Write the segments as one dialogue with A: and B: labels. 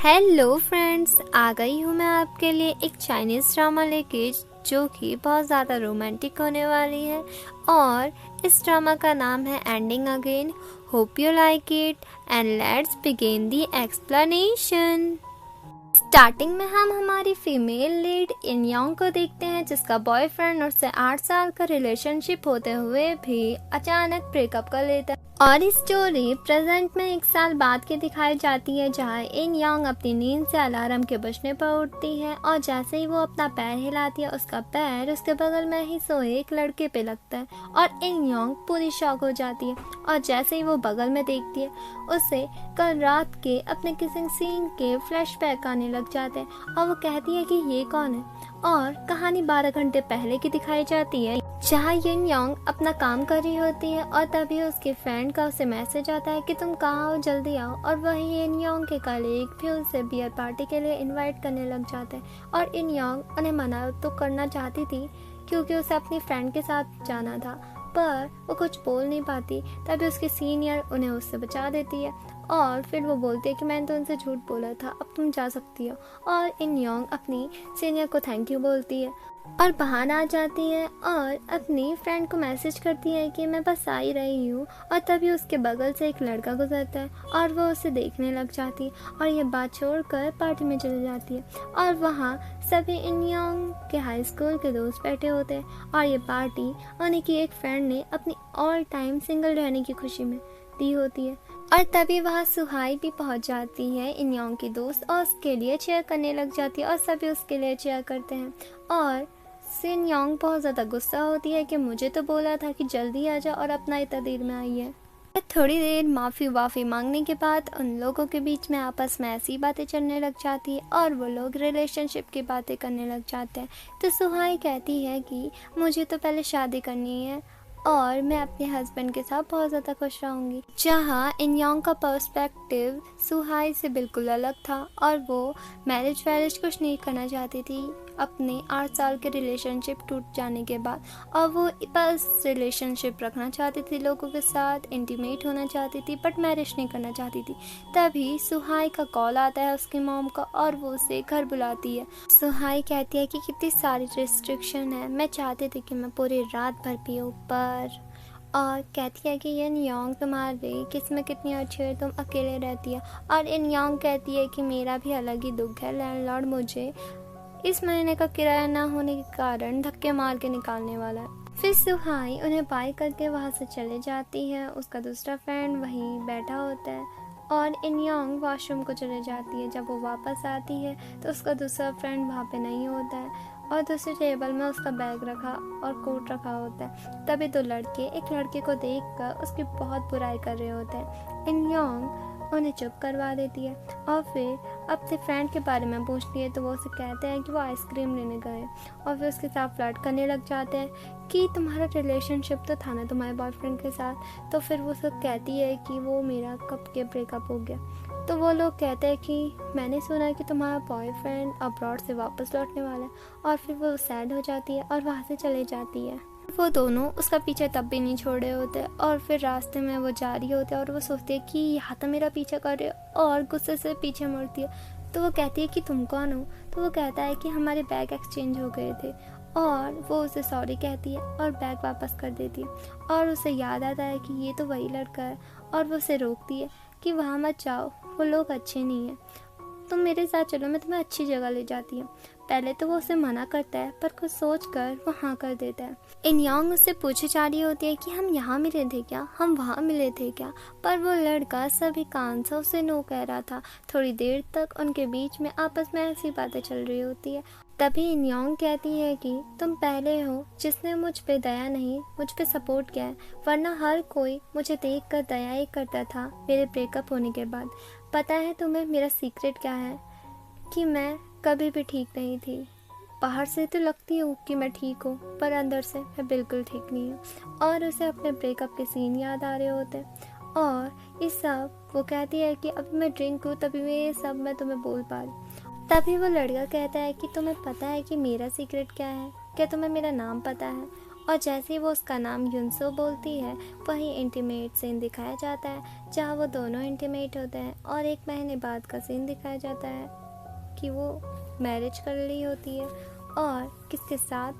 A: Hello friends, आ गई हूँ मैं आपके लिए एक चाइनीज़ ड्रामा लेके जो कि बहुत ज़्यादा रोमांटिक होने वाली है। और इस ड्रामा का नाम है ending again. Hope you like it and let's begin the explanation. Starting में हम हमारी फीमेल लीड इन योंग को देखते हैं, जिसका बॉयफ्रेंड उससे 8 साल का रिलेशनशिप होते हुए भी अचानक ब्रेकअप कर लेता है। और इस स्टोरी प्रेजेंट में 1 साल बाद की दिखाई जाती है, जहां इन योंग अपनी नींद से अलार्म के बजने पर उठती है और जैसे ही वो अपना पैर हिलाती है, उसका पैर उसके बगल में ही सोए एक लड़के पे लगता है और इन योंग पूरी शॉक हो जाती है। और जैसे ही वो बगल में देखती है, उसे कल रात के अपने किसिंग सीन के फ्लैशबैक आने लग जाते हैं और वो कहती है कि ये कौन है। और कहानी 12 घंटे पहले की दिखाई जाती है, जहाँ इन योंग अपना काम कर रही होती है और तभी उसके फ्रेंड का उसे मैसेज आता है कि तुम कहाँ हो, जल्दी आओ। और वही इन योंग के कलीग भी उसे बियर पार्टी के लिए इनवाइट करने लग जाते हैं और इन योंग उन्हें मना तो करना चाहती थी क्योंकि उसे अपनी फ्रेंड के साथ जाना था, पर वो कुछ बोल नहीं पाती। तभी उसके सीनियर उन्हें उससे बचा देती है और फिर वो बोलती है कि मैंने तो उनसे झूठ बोला था, अब तुम जा सकती हो। और इन योंग अपनी सीनियर को थैंक यू बोलती है और बाहर आ जाती है और अपनी फ्रेंड को मैसेज करती है कि मैं बस आ ही रही हूँ। और तभी उसके बगल से एक लड़का गुजरता है और वो उसे देखने लग जाती है और ये बात छोड़कर पार्टी में चली जाती है। और वहाँ सभी इन योंग के हाई स्कूल के दोस्त बैठे होते हैं और ये पार्टी उन्हीं की एक फ्रेंड ने अपनी ऑल टाइम सिंगल रहने की खुशी में दी होती है। और तभी वहाँ सुहाई भी पहुँच जाती है इन योंग की दोस्त और उसके लिए चेयर करने लग जाती है और सभी उसके लिए चेयर करते हैं। और सिन योंग बहुत ज़्यादा गुस्सा होती है कि मुझे तो बोला था कि जल्दी आ जाओ और अपना इतना देर में आई है। थोड़ी देर माफ़ी मांगने के बाद उन लोगों के बीच में आपस में ऐसी बातें चलने लग जाती है और वो लोग रिलेशनशिप की बातें करने लग जाते हैं। तो सुहाई कहती है कि मुझे तो पहले शादी करनी है और मैं अपने हस्बैंड के साथ बहुत ज़्यादा खुश रहूँगी। जहाँ इन योंग का पर्सपेक्टिव सुहाई से बिल्कुल अलग था और वो मैरिज वैरिज कुछ नहीं करना चाहती थी अपने 8 साल के रिलेशनशिप टूट जाने के बाद। और वो बस रिलेशनशिप रखना चाहती थी, लोगों के साथ इंटीमेट होना चाहती थी, बट मैरिज नहीं करना चाहती थी। तभी सुहाई का कॉल आता है उसकी मॉम का और वो उसे घर बुलाती है। सुहाई कहती है कि कितनी सारी रिस्ट्रिक्शन है, मैं चाहती थी कि मैं पूरी रात भर पीऊँ, और कहती है कि इन योंग तुम्हारी किस्मत कितनी अच्छी है, तुम अकेले रहती है। और इन योंग कहती है कि मेरा भी अलग ही दुख है, लैंडलॉर्ड मुझे इस महीने का किराया ना होने के कारण धक्के मार के निकालने वाला है। फिर सुहाई उन्हें बाय करके वहाँ से चले जाती है। उसका दूसरा फ्रेंड वहीं बैठा होता है और इन योंग वॉशरूम को चले जाती है। जब वो वापस आती है तो उसका दूसरा फ्रेंड वहाँ पे नहीं होता है और दूसरे टेबल में उसका बैग रखा और कोट रखा होता है। तभी 2 लड़के एक लड़के को देखकर उसकी बहुत बुराई कर रहे होते हैं। इन योंग उन्हें चुप करवा देती है और फिर अपने फ्रेंड के बारे में पूछती है तो वो उसे कहते हैं कि वो आइसक्रीम लेने गए और फिर उसके साथ फ्लर्ट करने लग जाते हैं कि तुम्हारा रिलेशनशिप तो था ना तुम्हारे बॉयफ्रेंड के साथ। तो फिर वो सब कहती है कि वो मेरा कब के ब्रेकअप हो गया। तो वो लोग कहते हैं कि मैंने सुना कि तुम्हारा बॉयफ्रेंड अब्रॉड से वापस लौटने वाला है। और फिर वो सैड हो जाती है और वहाँ से चले जाती है। वो दोनों उसका पीछे तब भी नहीं छोड़े होते और फिर रास्ते में वो जा रही होती है और वो सोचती है कि यहाँ तो मेरा पीछा कर रहे हो और गुस्से से पीछे मुड़ती है। तो वो कहती है कि तुम कौन हो। तो वो कहता है कि हमारे बैग एक्सचेंज हो गए थे और वो उसे सॉरी कहती है और बैग वापस कर देती है। और उसे याद आता है कि ये तो वही लड़का है और वो उसे रोकती है कि वहाँ मत जाओ, वो लोग अच्छे नहीं हैं, तुम मेरे साथ चलो, मैं तुम्हें अच्छी जगह ले जाती हूँ। पहले तो वो उसे मना करता है पर कुछ सोच कर वो हाँ कर देता है। इन योंग उससे पूछे जा रही होती है कि हम यहाँ मिले थे क्या, हम वहाँ मिले थे क्या, पर वो लड़का सभी कान से उसे नो कह रहा था। थोड़ी देर तक उनके बीच में आपस में ऐसी बातें चल रही होती है। तभी इन योंग कहती है कि तुम पहले हो जिसने मुझ पे दया नहीं मुझ पे सपोर्ट किया है, वरना हर कोई मुझे देख कर दया ही करता था मेरे ब्रेकअप होने के बाद। पता है तुम्हें मेरा सीक्रेट क्या है, कि मैं कभी भी ठीक नहीं थी। बाहर से तो लगती हूँ कि मैं ठीक हूँ पर अंदर से मैं बिल्कुल ठीक नहीं हूँ। और उसे अपने ब्रेकअप के सीन याद आ रहे होते हैं और इस सब वो कहती है कि अब मैं ड्रिंक हूँ तभी ये सब मैं तुम्हें बोल पा रही। तभी वो लड़का कहता है कि तुम्हें पता है कि मेरा सीक्रेट क्या है, क्या तुम्हें मेरा नाम पता है। और जैसे ही वो उसका नाम युनसो बोलती है, वही इंटीमेट सीन दिखाया जाता है जहाँ वो दोनों इंटीमेट होते हैं। और 1 महीने बाद का सीन दिखाया जाता है कि वो मैरिज कर ली होती है और किसके साथ,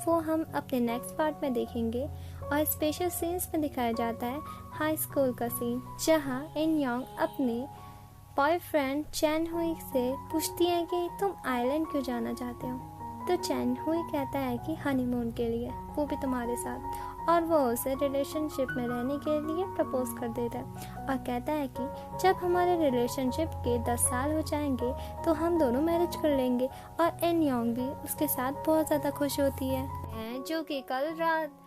A: वो हम अपने नेक्स्ट पार्ट में देखेंगे। और स्पेशल सीन्स में दिखाया जाता है हाई स्कूल का सीन, जहाँ इन योंग अपने बॉयफ्रेंड चैन हुई से पूछती है कि तुम आइलैंड क्यों जाना चाहते हो। तो चैन हुई कहता है कि हनीमून के लिए, वो भी तुम्हारे साथ। और वो उसे रिलेशनशिप में रहने के लिए प्रपोज कर देता है और कहता है कि जब हमारे रिलेशनशिप के 10 साल हो जाएंगे तो हम दोनों मैरिज कर लेंगे। और इन योंग भी उसके साथ बहुत ज़्यादा खुश होती है, जो कि कल रात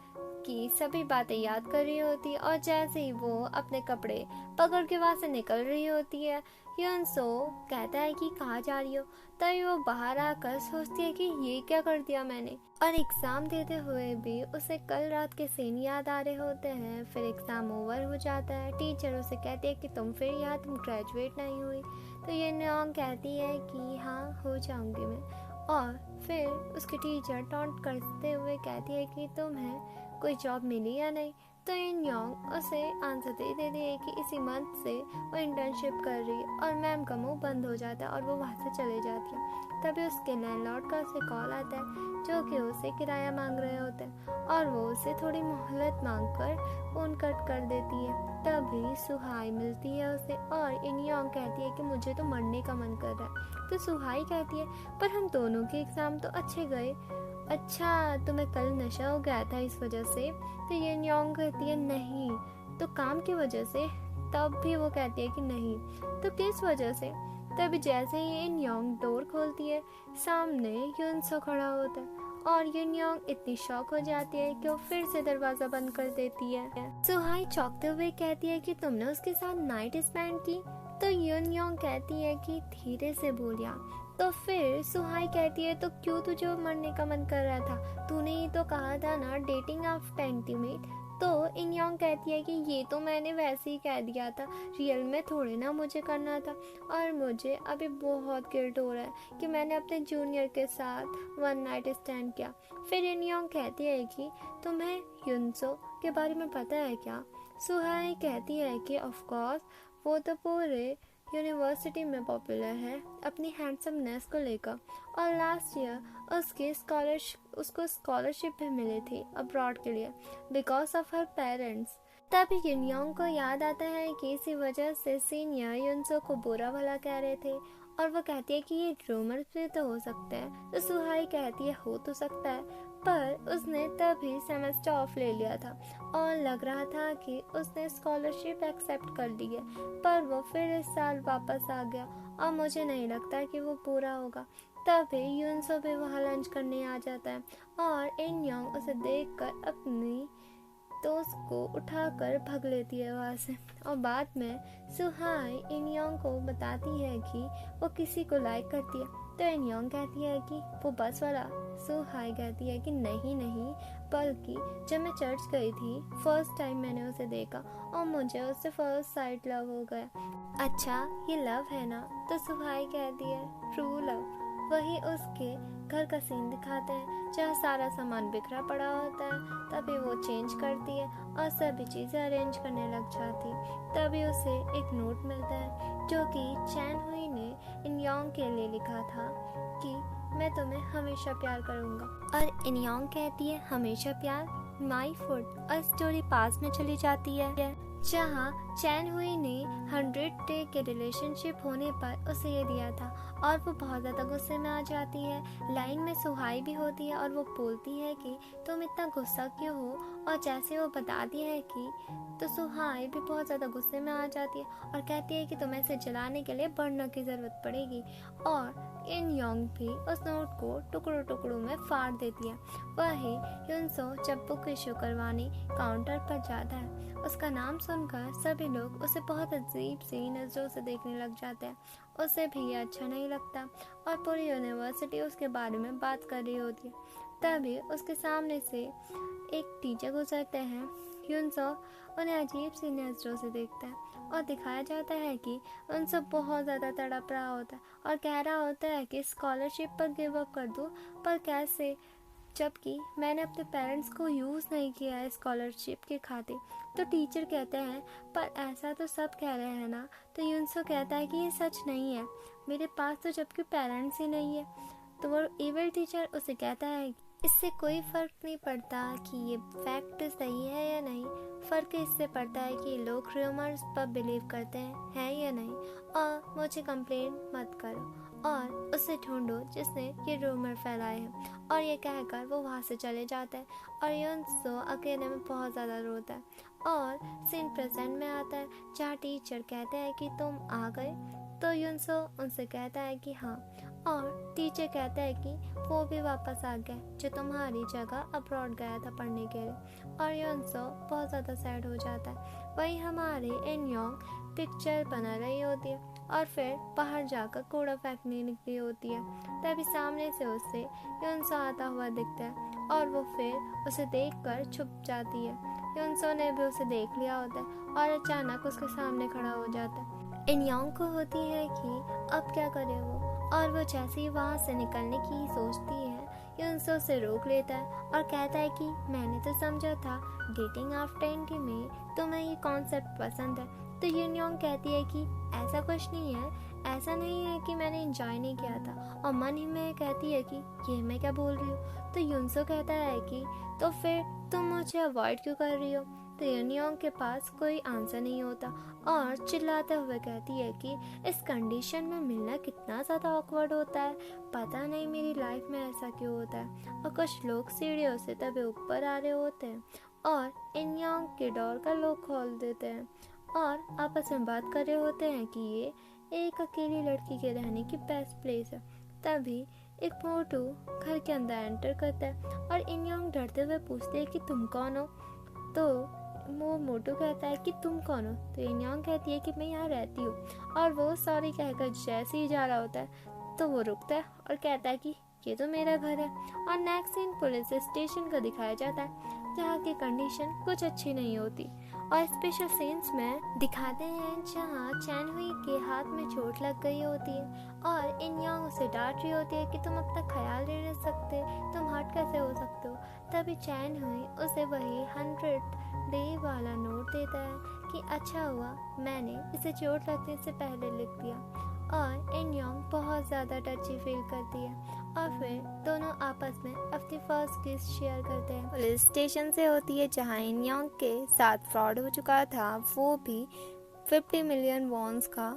A: की सभी बातें याद कर रही होती है। और जैसे ही वो अपने कपड़े पकड़ के वहाँ से निकल रही होती है, युनसो कहता है कि कहाँ जा रही हो। तभी वो बाहर आकर सोचती है कि ये क्या कर दिया मैंने। और एग्ज़ाम देते हुए भी उसे कल रात के सीन याद आ रहे होते हैं। फिर एग्ज़ाम ओवर हो जाता है, टीचर उसे कहती है कि तुम फिर यहाँ तुम ग्रेजुएट नहीं हुई। तो ये योंग कहती है कि हाँ हो जाऊँगी मैं। और फिर उसकी टीचर टॉन्ट करते हुए कहती है कि तुम्हें कोई जॉब मिली या नहीं। तो इन योंग उसे आंसर दे देती है कि इसी मंथ से वो इंटर्नशिप कर रही है। और मैम का मुंह बंद हो जाता है और वो वहाँ से चले जाती है। तभी उसके लैंडलॉर्ड का उसे कॉल आता है, जो कि उसे किराया मांग रहे होते हैं। और वो उसे थोड़ी मोहलत मांगकर फोन कट कर देती है। तभी सुहाई मिलती है उसे और इन योंग कहती है कि मुझे तो मरने का मन कर रहा है। तो सुहाई कहती है पर हम दोनों के एग्ज़ाम तो अच्छे गए। अच्छा, तुम्हें कल नशा हो गया था इस वजह से। तो ये योंग कहती है नहीं, तो काम की वजह से। तब भी वो कहती है कि नहीं, तो किस वजह से। तभी जैसे ही इन योंग डोर खोलती है, सामने युनसो खड़ा होता है और इन योंग इतनी शॉक हो जाती है कि वो फिर से दरवाजा बंद कर देती है। सुहाई चौंकते हुए कहती है कि तुमने उसके साथ नाइट स्पेंड की। तो यून योंग कहती है कि धीरे से बोलिया। तो फिर सुहाई कहती है तो क्यों तुझे मरने का मन कर रहा था, तूने ही तो कहा था ना डेटिंग आफ्टर इंटीमेट। तो इन योंग कहती है कि ये तो मैंने वैसे ही कह दिया था, रियल में थोड़े ना मुझे करना था। और मुझे अभी बहुत गिल्ट हो रहा है कि मैंने अपने जूनियर के साथ 1 नाइट स्टैंड किया। फिर इन योंग कहती है कि तुम्हें युनसो के बारे में पता है क्या। सुहाई कहती है कि ऑफ कोर्स, वो तो पूरे यूनिवर्सिटी में पॉपुलर है अपनी हैंडसमनेस को लेकर। और लास्ट ईयर उसको स्कॉलरशिप भी मिली थी अब्रॉड के लिए बिकॉज ऑफ हर पेरेंट्स। तभी इन योंग को याद आता है कि इसी वजह से सीनियर युनसो को बुरा भला कह रहे थे। और वो कहती है कि ये रूमर भी तो हो सकता है। तो सुहाई कहती है हो तो सकता है, पर उसने तभी सेमेस्टर ऑफ ले लिया था और लग रहा था कि उसने स्कॉलरशिप एक्सेप्ट कर ली है। पर वो फिर इस साल वापस आ गया और मुझे नहीं लगता कि वो पूरा होगा। तभी युनसो भी वहाँ लंच करने आ जाता है और इन योंग उसे देखकर अपनी दोस्त को उठाकर भग लेती है वहाँ से। और बाद में सुहाई इन योंग को बताती है कि वो किसी को लाइक करती है। तो इन योंग कहती है कि वो बस वाला। सुहाई कहती है कि नहीं नहीं, बल्कि जब मैं चर्च गई थी फर्स्ट टाइम मैंने उसे देखा और मुझे उससे फर्स्ट साइट लव हो गया। अच्छा, ये लव है ना। तो सुहाई कहती है ट्रू लव। वही उसके घर का सीन दिखाते हैं जहाँ सारा सामान बिखरा पड़ा होता है। तभी वो चेंज करती है और सभी चीज़ें अरेंज करने लग जाती। तभी उसे एक नोट मिलता है जो कि चैन हुई ने इन योंग के लिए लिखा था कि मैं तुम्हें हमेशा प्यार करूँगा। और इन योंग कहती है हमेशा प्यार, माई फूड। और स्टोरी पास में चली जाती है जहाँ चैन हुई ने 100 डे के रिलेशनशिप होने पर उसे ये दिया था और वो बहुत ज़्यादा गुस्से में आ जाती है। लाइन में सुहाई भी होती है और वो बोलती है कि तुम इतना गुस्सा क्यों हो। और जैसे वो बताती है कि तो सुहाई भी बहुत ज़्यादा गुस्से में आ जाती है और कहती है कि तुम्हें इसे जलाने के लिए बर्नर की ज़रूरत पड़ेगी। और इन योंग भी उस नोट को टुकड़ों टुकड़ों में फाड़ देती है। वही युनसो जब बुक इशू करवाने काउंटर पर जाता है, उसका नाम सुनकर सभी लोग उसे बहुत अजीब सी नज़रों से देखने लग जाते हैं। उसे भी ये अच्छा नहीं लगता और पूरी यूनिवर्सिटी उसके बारे में बात कर रही होती है। तभी उसके सामने से एक टीचर गुजरते हैं। युनसो उन्हें अजीब सी नज़रों से देखता है और दिखाया जाता है कि उनसे बहुत ज़्यादा तड़प रहा होता है और कह रहा होता है कि स्कॉलरशिप पर गिव अप कर दूँ, पर कैसे, जबकि मैंने अपने पेरेंट्स को यूज़ नहीं किया है स्कॉलरशिप के खातिर। तो टीचर कहते हैं पर ऐसा तो सब कह रहे हैं ना। तो यूनसो कहता है कि ये सच नहीं है, मेरे पास तो जबकि पेरेंट्स ही नहीं है। तो वो इविल टीचर उसे कहता है इससे कोई फ़र्क नहीं पड़ता कि ये फैक्ट सही है या नहीं, फ़र्क इससे पड़ता है कि लोग र्यूमर्स पर बिलीव करते हैं या नहीं, और मुझे कंप्लेन मत करो और उसे ढूंढो जिसने ये रूमर फैलाए हैं। और ये कहकर वो वहाँ से चले जाता है और यूनसो अकेले में बहुत ज़्यादा रोता है। और सीन प्रेजेंट में आता है जहाँ टीचर कहते हैं कि तुम आ गए। तो यूनसो उनसे कहता है कि हाँ, और टीचर कहता है कि वो भी वापस आ गया जो तुम्हारी जगह अब्रॉड गया था पढ़ने के लिए। और यूनसो बहुत ज़्यादा सैड हो जाता है। वही हमारी इन योंग पिक्चर बना रही होती है और फिर बाहर जाकर कूड़ा फेंकने निकली होती है। तभी सामने से उससे यूनसो आता हुआ दिखता है और वो फिर उसे देखकर छुप जाती है। यूनसो ने भी उसे देख लिया होता है और अचानक उसके सामने खड़ा हो जाता है। इन योंग को होती है कि अब क्या करे वो, और वो जैसे ही वहाँ से निकलने की सोचती है यूनसो से रोक लेता है और कहता है कि मैंने तो समझा था डेटिंग आफ्टर 20 में तुम्हें ये कॉन्सेप्ट पसंद है। तो इन योंग कहती है कि ऐसा कुछ नहीं है, ऐसा नहीं है कि मैंने एंजॉय नहीं किया था। और मन ही में कहती है कि ये मैं क्या बोल रही हूँ। तो यूनसो कहता है कि तो फिर तुम मुझे अवॉइड क्यों कर रही हो। तो इन योंग के पास कोई आंसर नहीं होता और चिल्लाते हुए कहती है कि इस कंडीशन में मिलना कितना ज़्यादा ऑकवर्ड होता है, पता नहीं मेरी लाइफ में ऐसा क्यों होता है। और कुछ लोग सीढ़ियों से तभी ऊपर आ रहे होते हैं और इन योंग के डोर का लॉक खोल देते हैं और आपस में बात कर रहे होते हैं कि ये एक अकेली लड़की के रहने की बेस्ट प्लेस है। तभी एक मोटू घर के अंदर एंटर करता है और इन योंग डरते हुए पूछते हैं कि तुम कौन हो। तो वो मोटू कहता है कि तुम कौन हो। तो इन योंग कहती है कि मैं यहाँ रहती हूँ। और वो सॉरी कहकर जैसे ही जा रहा होता है तो वो रुकता है और कहता है कि ये तो मेरा घर है। और नेक्स्ट सीन पुलिस स्टेशन का दिखाया जाता है जहाँ की कंडीशन कुछ अच्छी नहीं होती। और स्पेशल सीन्स में दिखाते हैं जहाँ चैन हुई के हाथ में चोट लग गई होती है और इन योंग उसे डांट रही होती है कि तुम अपना ख्याल नहीं रख सकते, तुम हर्ट कैसे हो सकते हो। तभी चैन हुई उसे वही 100 डे वाला नोट देता है कि अच्छा हुआ मैंने इसे चोट लगने से पहले लिख दिया। और इन योंग बहुत ज़्यादा टची फील करती है और फिर दोनों आपस में अपनी फर्स्ट किस शेयर करते हैं। पुलिस स्टेशन से होती है जहाँ इन योंग के साथ फ्रॉड हो चुका था, वो भी 50 मिलियन वॉन्स का।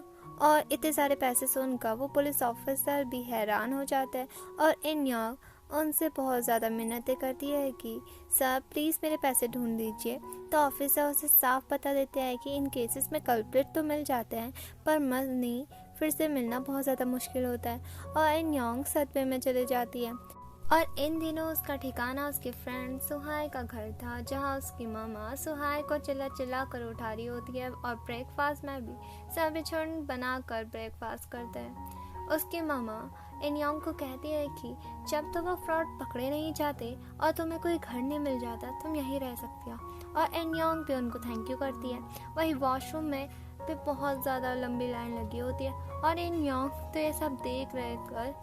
A: और इतने सारे पैसे सुनकर वो पुलिस ऑफिसर भी हैरान हो जाता है और इन योंग उनसे बहुत ज़्यादा मिन्नतें करती है कि सर प्लीज़ मेरे पैसे ढूंढ दीजिए। तो ऑफिसर उसे साफ बता देते हैं कि इन केसेस में कल्प्रिट तो मिल जाते हैं पर मनी फिर से मिलना बहुत ज़्यादा मुश्किल होता है। और इन योंग सदमे में चले जाती है। और इन दिनों उसका ठिकाना उसके फ्रेंड सुहाय का घर था जहाँ उसकी मामा सुहाय को चिल्ला चिल्ला कर उठा रही होती है और ब्रेकफास्ट में भी सभी झुंड बनाकर ब्रेकफास्ट करते हैं। उसकी मामा इन योंग को कहती है कि जब तो वो फ्रॉड पकड़े नहीं जाते और तुम्हें कोई घर नहीं मिल जाता तुम यहीं रह सकती हो। और इन योंग भी उनको थैंक यू करती है। वही वॉशरूम में भी बहुत ज़्यादा लंबी लाइन लगी होती है और इन योंग तो ये सब देख रह कर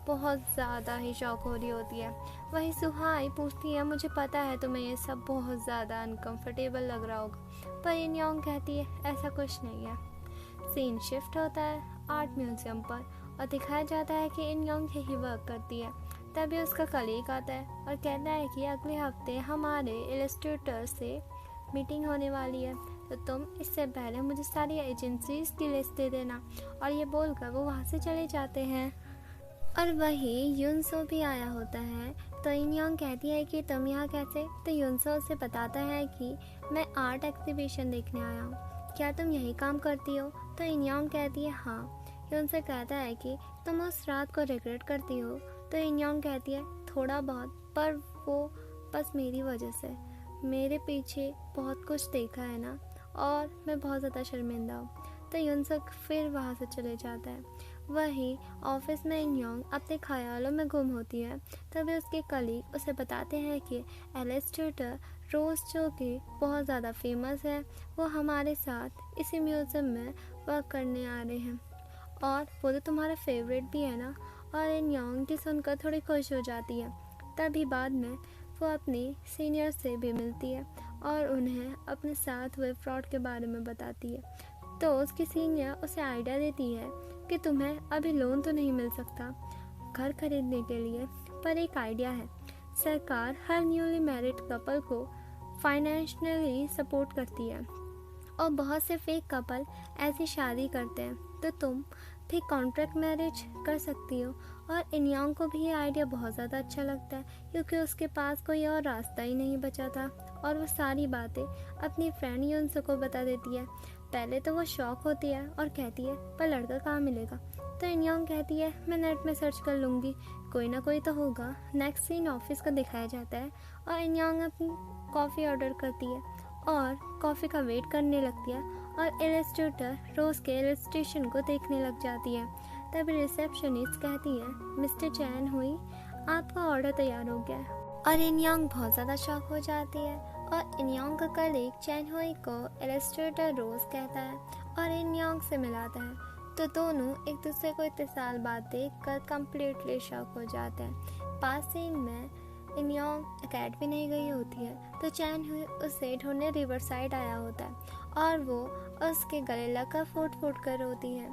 A: बहुत ज़्यादा ही शौक हो रही होती है। वही सुहाई पूछती है मुझे पता है तुम्हें ये सब बहुत ज़्यादा अनकंफर्टेबल लग रहा होगा, पर इन योंग कहती है ऐसा कुछ नहीं है। सीन शिफ्ट होता है आर्ट म्यूजियम पर और दिखाया जाता है कि इन योंग यही वर्क करती है। तभी उसका कलीग आता है और कहता है कि अगले हफ्ते हमारे इलस्ट्रेटर से मीटिंग होने वाली है तो तुम इससे पहले मुझे सारी एजेंसीज की लिस्ट दे देना। और ये बोलकर वो वहाँ से चले जाते हैं। और वही यूनसो भी आया होता है। तो इन योंग कहती है कि तुम यहाँ कैसे। तो यूनसो उसे बताता है कि मैं आर्ट एग्जीबिशन देखने आया हूँ, क्या तुम यही काम करती हो। तो इन योंग कहती है हाँ। यूनसो कहता है कि तुम उस रात को रिग्रेट करती हो। तो इन योंग कहती है थोड़ा बहुत, पर वो बस मेरी वजह से, मेरे पीछे बहुत कुछ देखा है ना और मैं बहुत ज़्यादा शर्मिंदा हूँ। तो यूनसो फिर वहाँ से चले जाता है। वहीं ऑफिस में इन योंग अपने ख्यालों में गुम होती है। तभी उसके कलीग उसे बताते हैं कि इलस्ट्रेटर रोज जो कि बहुत ज़्यादा फेमस है वो हमारे साथ इसी म्यूज़ियम में वर्क करने आ रहे हैं और वो तो तुम्हारा फेवरेट भी है ना। और इन योंग की सुनकर थोड़ी खुश हो जाती है। तभी बाद में वो अपनी सीनियर से भी मिलती है और उन्हें अपने साथ हुए फ्रॉड के बारे में बताती है। तो उसकी सीनियर उसे आइडिया देती है कि तुम्हें अभी लोन तो नहीं मिल सकता घर खरीदने के लिए, पर एक आइडिया है। सरकार हर न्यूली मैरिड कपल को फाइनेंशियली सपोर्ट करती है और बहुत से फेक कपल ऐसी शादी करते हैं, तो तुम भी कॉन्ट्रैक्ट मैरिज कर सकती हो। और इनयांग को भी ये आइडिया बहुत ज़्यादा अच्छा लगता है, क्योंकि उसके पास कोई और रास्ता ही नहीं बचा था। और वो सारी बातें अपनी फ्रेंड यूनसो को बता देती है। पहले तो वो शॉक होती है और कहती है पर लड़का कहाँ मिलेगा। तो इनयांग कहती है मैं नेट में सर्च कर लूँगी, कोई ना कोई तो होगा। नेक्स्ट सीन ऑफिस का दिखाया जाता है और इनयांग अपनी कॉफ़ी ऑर्डर करती है और कॉफ़ी का वेट करने लगती है और इलस्ट्रेटर रोज़ के इलस्ट्रेशन को देखने लग जाती है। तभी रिसेप्शनिस्ट कहती है मिस्टर चैन हुई, आपका ऑर्डर तैयार हो गया है। और इनयांग बहुत ज़्यादा शॉक हो जाती है और इनयांग का कलीग चैन हुई को इलस्ट्रेटर रोज़ कहता है और इनयांग से मिलाता है। तो दोनों एक दूसरे को इतने साल बाद देखकर कंप्लीटली शॉक हो जाते हैं। पास सीन में इनयांग अकेडमी नहीं गई होती है, तो चैन हुई उसे ढूंढने रिवर साइड आया होता है और वो उसके गले लगकर फूट फूट कर रोती है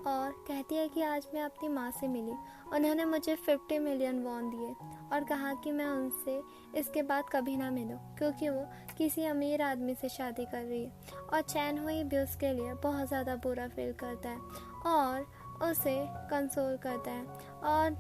A: और कहती है कि आज मैं अपनी माँ से मिली, उन्होंने मुझे 50 मिलियन वॉन दिए और कहा कि मैं उनसे इसके बाद कभी ना मिलूं, क्योंकि वो किसी अमीर आदमी से शादी कर रही है। और चैन हुई भी उसके लिए बहुत ज़्यादा बुरा फील करता है और उसे कंसोल करता है। और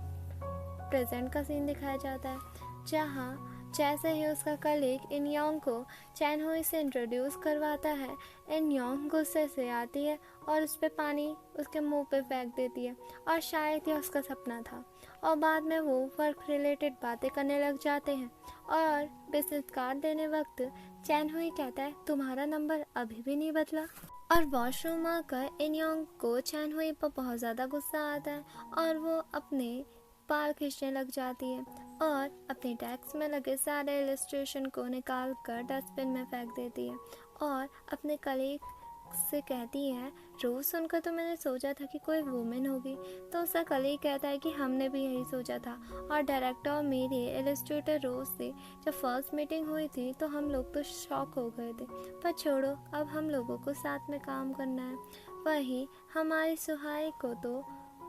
A: प्रेजेंट का सीन दिखाया जाता है, जहाँ जैसे ही उसका कलीग इनयांग को चैन हुई से इंट्रोड्यूस करवाता है, इनयांग गुस्से से आती है और उस पर पानी उसके मुंह पे फेंक देती है और शायद ये उसका सपना था। और बाद में वो वर्क रिलेटेड बातें करने लग जाते हैं और बिजनेस कार्ड देने वक्त चैन हुई कहता है तुम्हारा नंबर अभी भी नहीं बदला। और वॉशरूम आकर इनयांग को चैन हुई पर बहुत ज़्यादा गुस्सा आता है और वो अपने बाल खींचने लग जाती है और अपने डेस्क में लगे सारे इलस्ट्रेशन को निकाल कर डस्टबिन में फेंक देती है और अपने कलीग से कहती है रोज़ सुनकर तो मैंने सोचा था कि कोई वुमेन होगी। तो उसका कलीग कहता है कि हमने भी यही सोचा था और डायरेक्टर और मेरे इलस्ट्रेटर रोज़ से जब फर्स्ट मीटिंग हुई थी तो हम लोग तो शॉक हो गए थे, पर छोड़ो अब हम लोगों को साथ में काम करना है। वही हमारी सुहाई को तो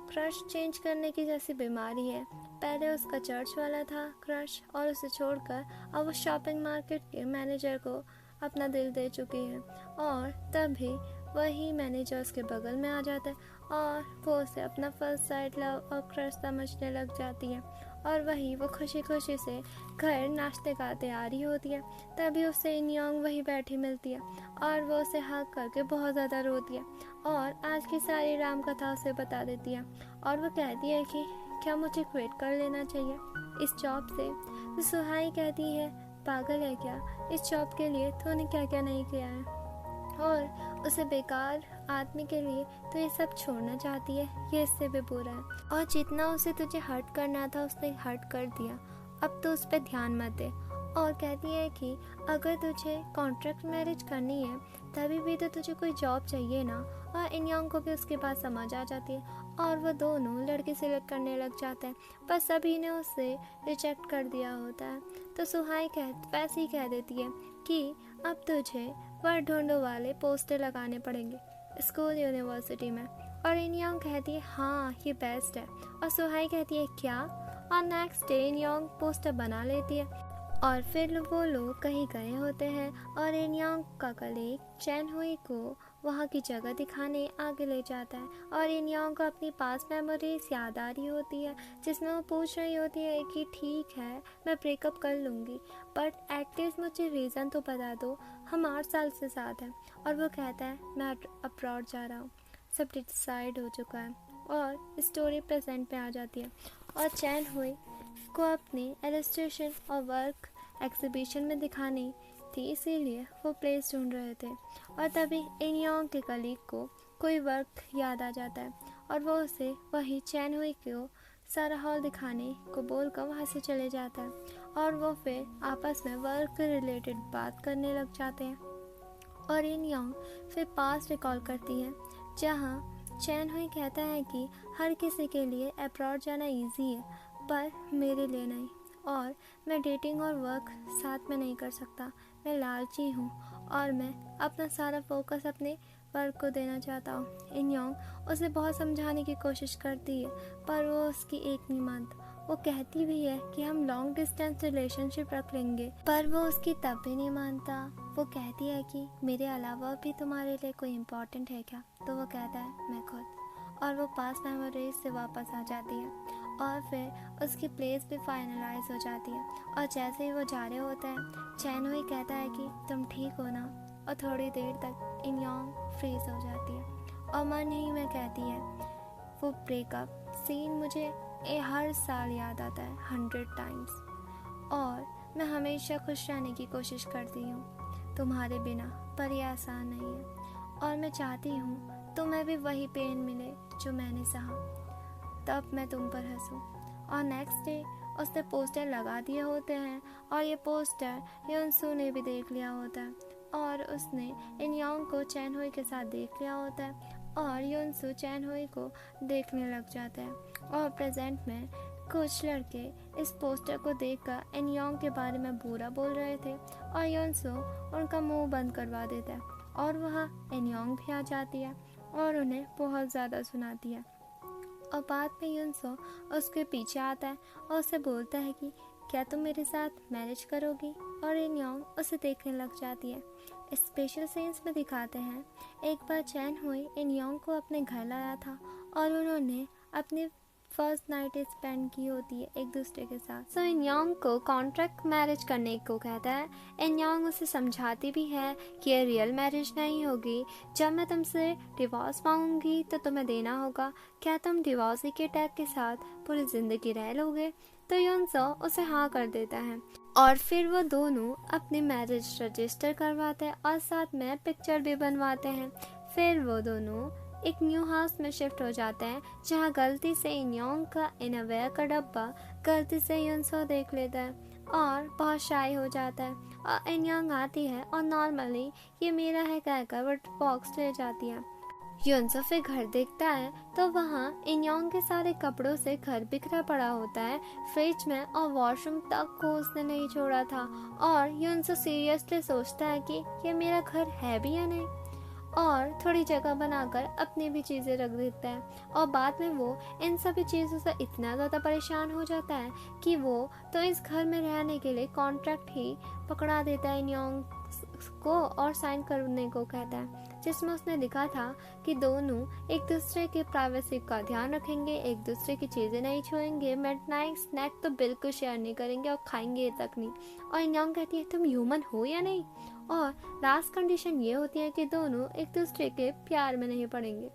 A: क्रश चेंज करने की जैसी बीमारी है। पहले उसका चर्च वाला था क्रश और उसे छोड़कर अब वो शॉपिंग मार्केट के मैनेजर को अपना दिल दे चुकी है। और तभी वही मैनेजर उसके बगल में आ जाता है और वो उसे अपना फर्स्ट साइड लव और क्रश समझने लग जाती है। और वही वो खुशी खुशी से घर नाश्ते गाते आ रही होती है, तभी उसे इनयांग वही बैठी मिलती है और वो उसे हक करके बहुत ज़्यादा रोती है और आज की सारी राम कथा उसे बता देती है। और वो कहती है कि क्या मुझे क्विट कर लेना चाहिए इस जॉब से। तो सुहाई कहती है पागल है क्या, इस जॉब के लिए तूने क्या क्या नहीं किया है और उसे बेकार आदमी के लिए तो ये सब छोड़ना चाहती है, ये इससे भी बुरा है। और जितना उसे तुझे हर्ट करना था उसने हर्ट कर दिया, अब तो उस पर ध्यान मत दे। और कहती है कि अगर तुझे कॉन्ट्रैक्ट मैरिज करनी है तभी भी तो तुझे कोई जॉब चाहिए ना। और इनयांग को भी उसके बात समझ आ जाती है और वो दोनों लड़के सिलेक्ट करने लग जाते हैं, पर सभी ने उसे रिजेक्ट कर दिया होता है। तो सुहाई वैसे ही कह देती है कि अब तुझे वर्ड ढूंढो वाले पोस्टर लगाने पड़ेंगे स्कूल यूनिवर्सिटी में। और इनयांग कहती है हाँ ये बेस्ट है और सुहाई कहती है क्या। और नेक्स्ट डे इनयांग पोस्टर बना लेती है और फिर वो लोग कहीं गए होते हैं और इनयांग का कलीग चैन हुई को वहाँ की जगह दिखाने आगे ले जाता है। और इनयांग को अपनी पास्ट मेमोरीज याद आ रही होती है, जिसमें वो पूछ रही होती है कि ठीक है मैं ब्रेकअप कर लूँगी बट एटलीस्ट मुझे रीज़न तो बता दो, हम 8 साल से साथ हैं। और वो कहता है मैं अब्रॉड जा रहा हूँ, सब डिसाइड हो चुका है। और स्टोरी प्रेजेंट में आ जाती है और चैन हुई को अपनी इलस्ट्रेशन और वर्क एग्जीबिशन में दिखानी थी, इसीलिए वो प्लेस ढूंढ रहे थे। और तभी इनयांग के कलीग को कोई वर्क याद आ जाता है और वो उसे वही चैन हुई को सारा हॉल दिखाने को बोलकर वहाँ से चले जाता है और वो फिर आपस में वर्क रिलेटेड बात करने लग जाते हैं। और इनयांग फिर पास्ट रिकॉल करती है जहाँ चैन हुई कहता है कि हर किसी के लिए अब्रॉड जाना इजी है पर मेरे लिए नहीं। और मैं डेटिंग और वर्क साथ में नहीं कर सकता। मैं लालची हूँ और मैं अपना सारा फोकस अपने वर्क को देना चाहता हूँ। इन योंग उसे बहुत समझाने की कोशिश करती है पर वो उसकी एक नहीं मानता। वो कहती भी है कि हम लॉन्ग डिस्टेंस रिलेशनशिप रख लेंगे पर वो उसकी तब भी नहीं मानता। वो कहती है कि मेरे अलावा भी तुम्हारे लिए कोई इम्पोर्टेंट है क्या? तो वो कहता है मैं खुद। और वो पास मेमोरीज से वापस आ जाती है और फिर उसकी प्लेस भी फाइनलाइज हो जाती है। और जैसे ही वो जा रहे होते हैं चैन हुई कहता है कि तुम ठीक हो ना? और थोड़ी देर तक इन योंग फ्रीज हो जाती है और मन ही में कहती है वो ब्रेकअप सीन मुझे हर साल याद आता है 100 टाइम्स और मैं हमेशा खुश रहने की कोशिश करती हूँ तुम्हारे बिना, पर यह आसान नहीं है और मैं चाहती हूँ तुम्हें भी वही पेन मिले जो मैंने सहा, तब मैं तुम पर हंसूं। और नेक्स्ट डे उसने पोस्टर लगा दिए होते हैं और ये पोस्टर योनसू ने भी देख लिया होता है और उसने इन योंग को चैन हुई के साथ देख लिया होता है और योनसू चैन हुई को देखने लग जाता है। और प्रेजेंट में कुछ लड़के इस पोस्टर को देखकर इन योंग के बारे में बुरा बोल रहे थे और योनसू उनका मुंह बंद करवा देता है और वहाँ इन योंग भी आ जाती है और उन्हें बहुत ज़्यादा सुनाती है। और बाद में योनसू उसके पीछे आता है और उसे बोलता है कि क्या तुम मेरे साथ मैरिज करोगी? और इन योंग उसे देखने लग जाती है। स्पेशल सीन्स में दिखाते हैं एक बार चैन हुई इन योंग को अपने घर लाया था और उन्होंने अपनी फर्स्ट नाइट स्पेंड की होती है एक दूसरे के साथ। सो इन योंग को कॉन्ट्रैक्ट मैरिज करने को कहता है। इन योंग उसे समझाती भी है कि ये रियल मैरिज नहीं होगी, जब मैं तुमसे डिवोर्स मांगूंगी तो तुम्हें देना होगा, क्या तुम डिवोर्सी के टैग के साथ पूरी जिंदगी रह लोगे? तो योनसो उसे हाँ कर देता है और फिर वो दोनों अपनी मैरिज रजिस्टर करवाते हैं और साथ में पिक्चर भी बनवाते हैं। फिर वो दोनों एक न्यू हाउस में शिफ्ट हो जाते हैं जहाँ गलती से इन योंग का इनरवेयर का डब्बा गलती से योनसो देख लेता है और बहुत शाय हो जाता है और इन योंग आती है और नॉर्मली ये मेरा है कहकर वो बॉक्स ले जाती है। योनसो फिर घर देखता है तो वहाँ इन योंग के सारे कपड़ों से घर बिखरा पड़ा होता है फ्रिज में और वॉशरूम तक को उसने नहीं छोड़ा था। और योनसो सीरियसली सोचता है कि ये मेरा घर है भी या नहीं और थोड़ी जगह बनाकर अपनी भी चीज़ें रख देता है। और बाद में वो इन सभी चीज़ों से इतना ज़्यादा परेशान हो जाता है कि वो तो इस घर में रहने के लिए कॉन्ट्रैक्ट ही पकड़ा देता है इन योंग को और साइन करने को कहता है जिसमें उसने लिखा था कि दोनों एक दूसरे के प्राइवेसी का ध्यान रखेंगे, एक दूसरे की चीज़ें नहीं छुएंगे, मिडनाइट स्नैक तो बिल्कुल शेयर नहीं करेंगे और खाएंगे तक नहीं। और इन योंग कहती है तुम ह्यूमन हो या नहीं? और लास्ट कंडीशन ये होती है कि दोनों एक दूसरे के प्यार में नहीं पड़ेंगे।